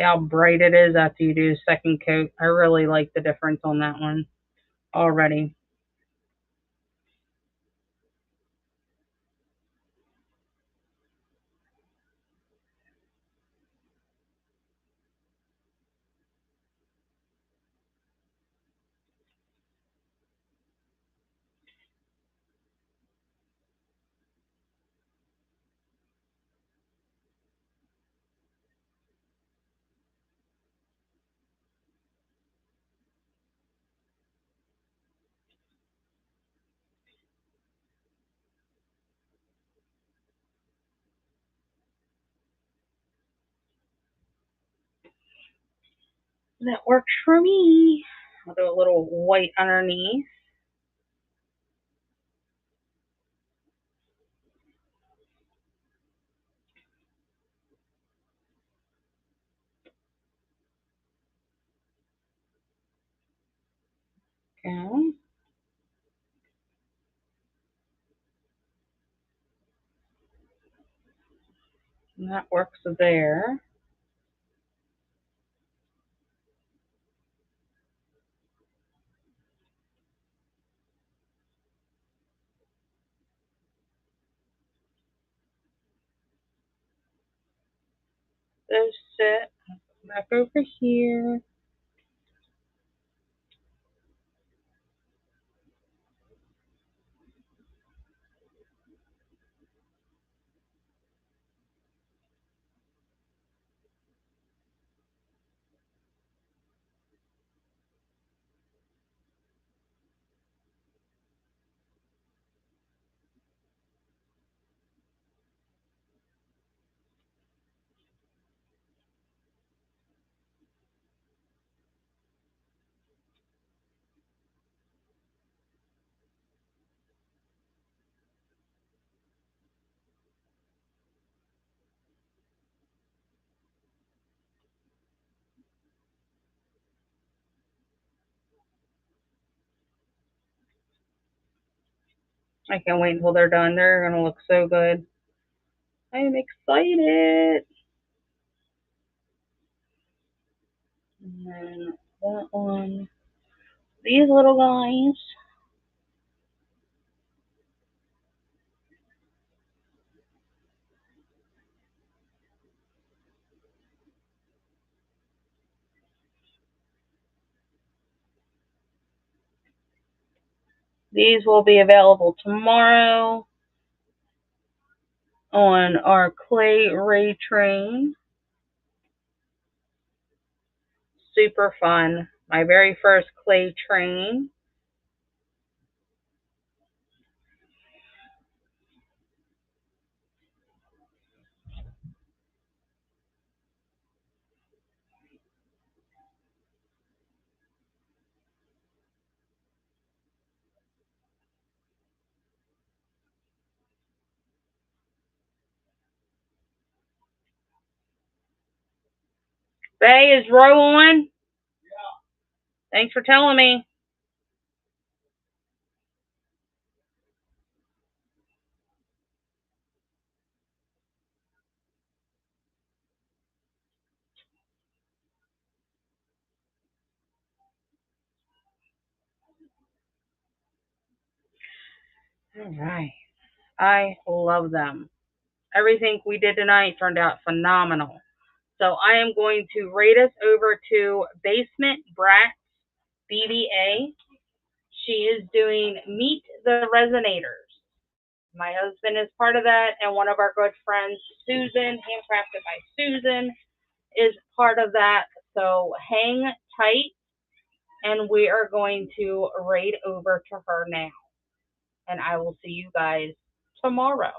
how bright it is after you do the second coat. I really like the difference on that one already. That works for me. I'll do a little white underneath. Okay. And that works there. Those sit. Back over here. I can't wait until they're done. They're going to look so good. I am excited. And then that one. These little guys. These will be available tomorrow on our clay ray train. Super fun. My very first clay train. Bay, is Ro on? Thanks for telling me. All right. I love them. Everything we did tonight turned out phenomenal. So I am going to rate us over to Basement Brat BBA. She is doing Meet the Resonators. My husband is part of that, and one of our good friends, Susan, Handcrafted by Susan, is part of that. So hang tight, and we are going to raid over to her now. And I will see you guys tomorrow.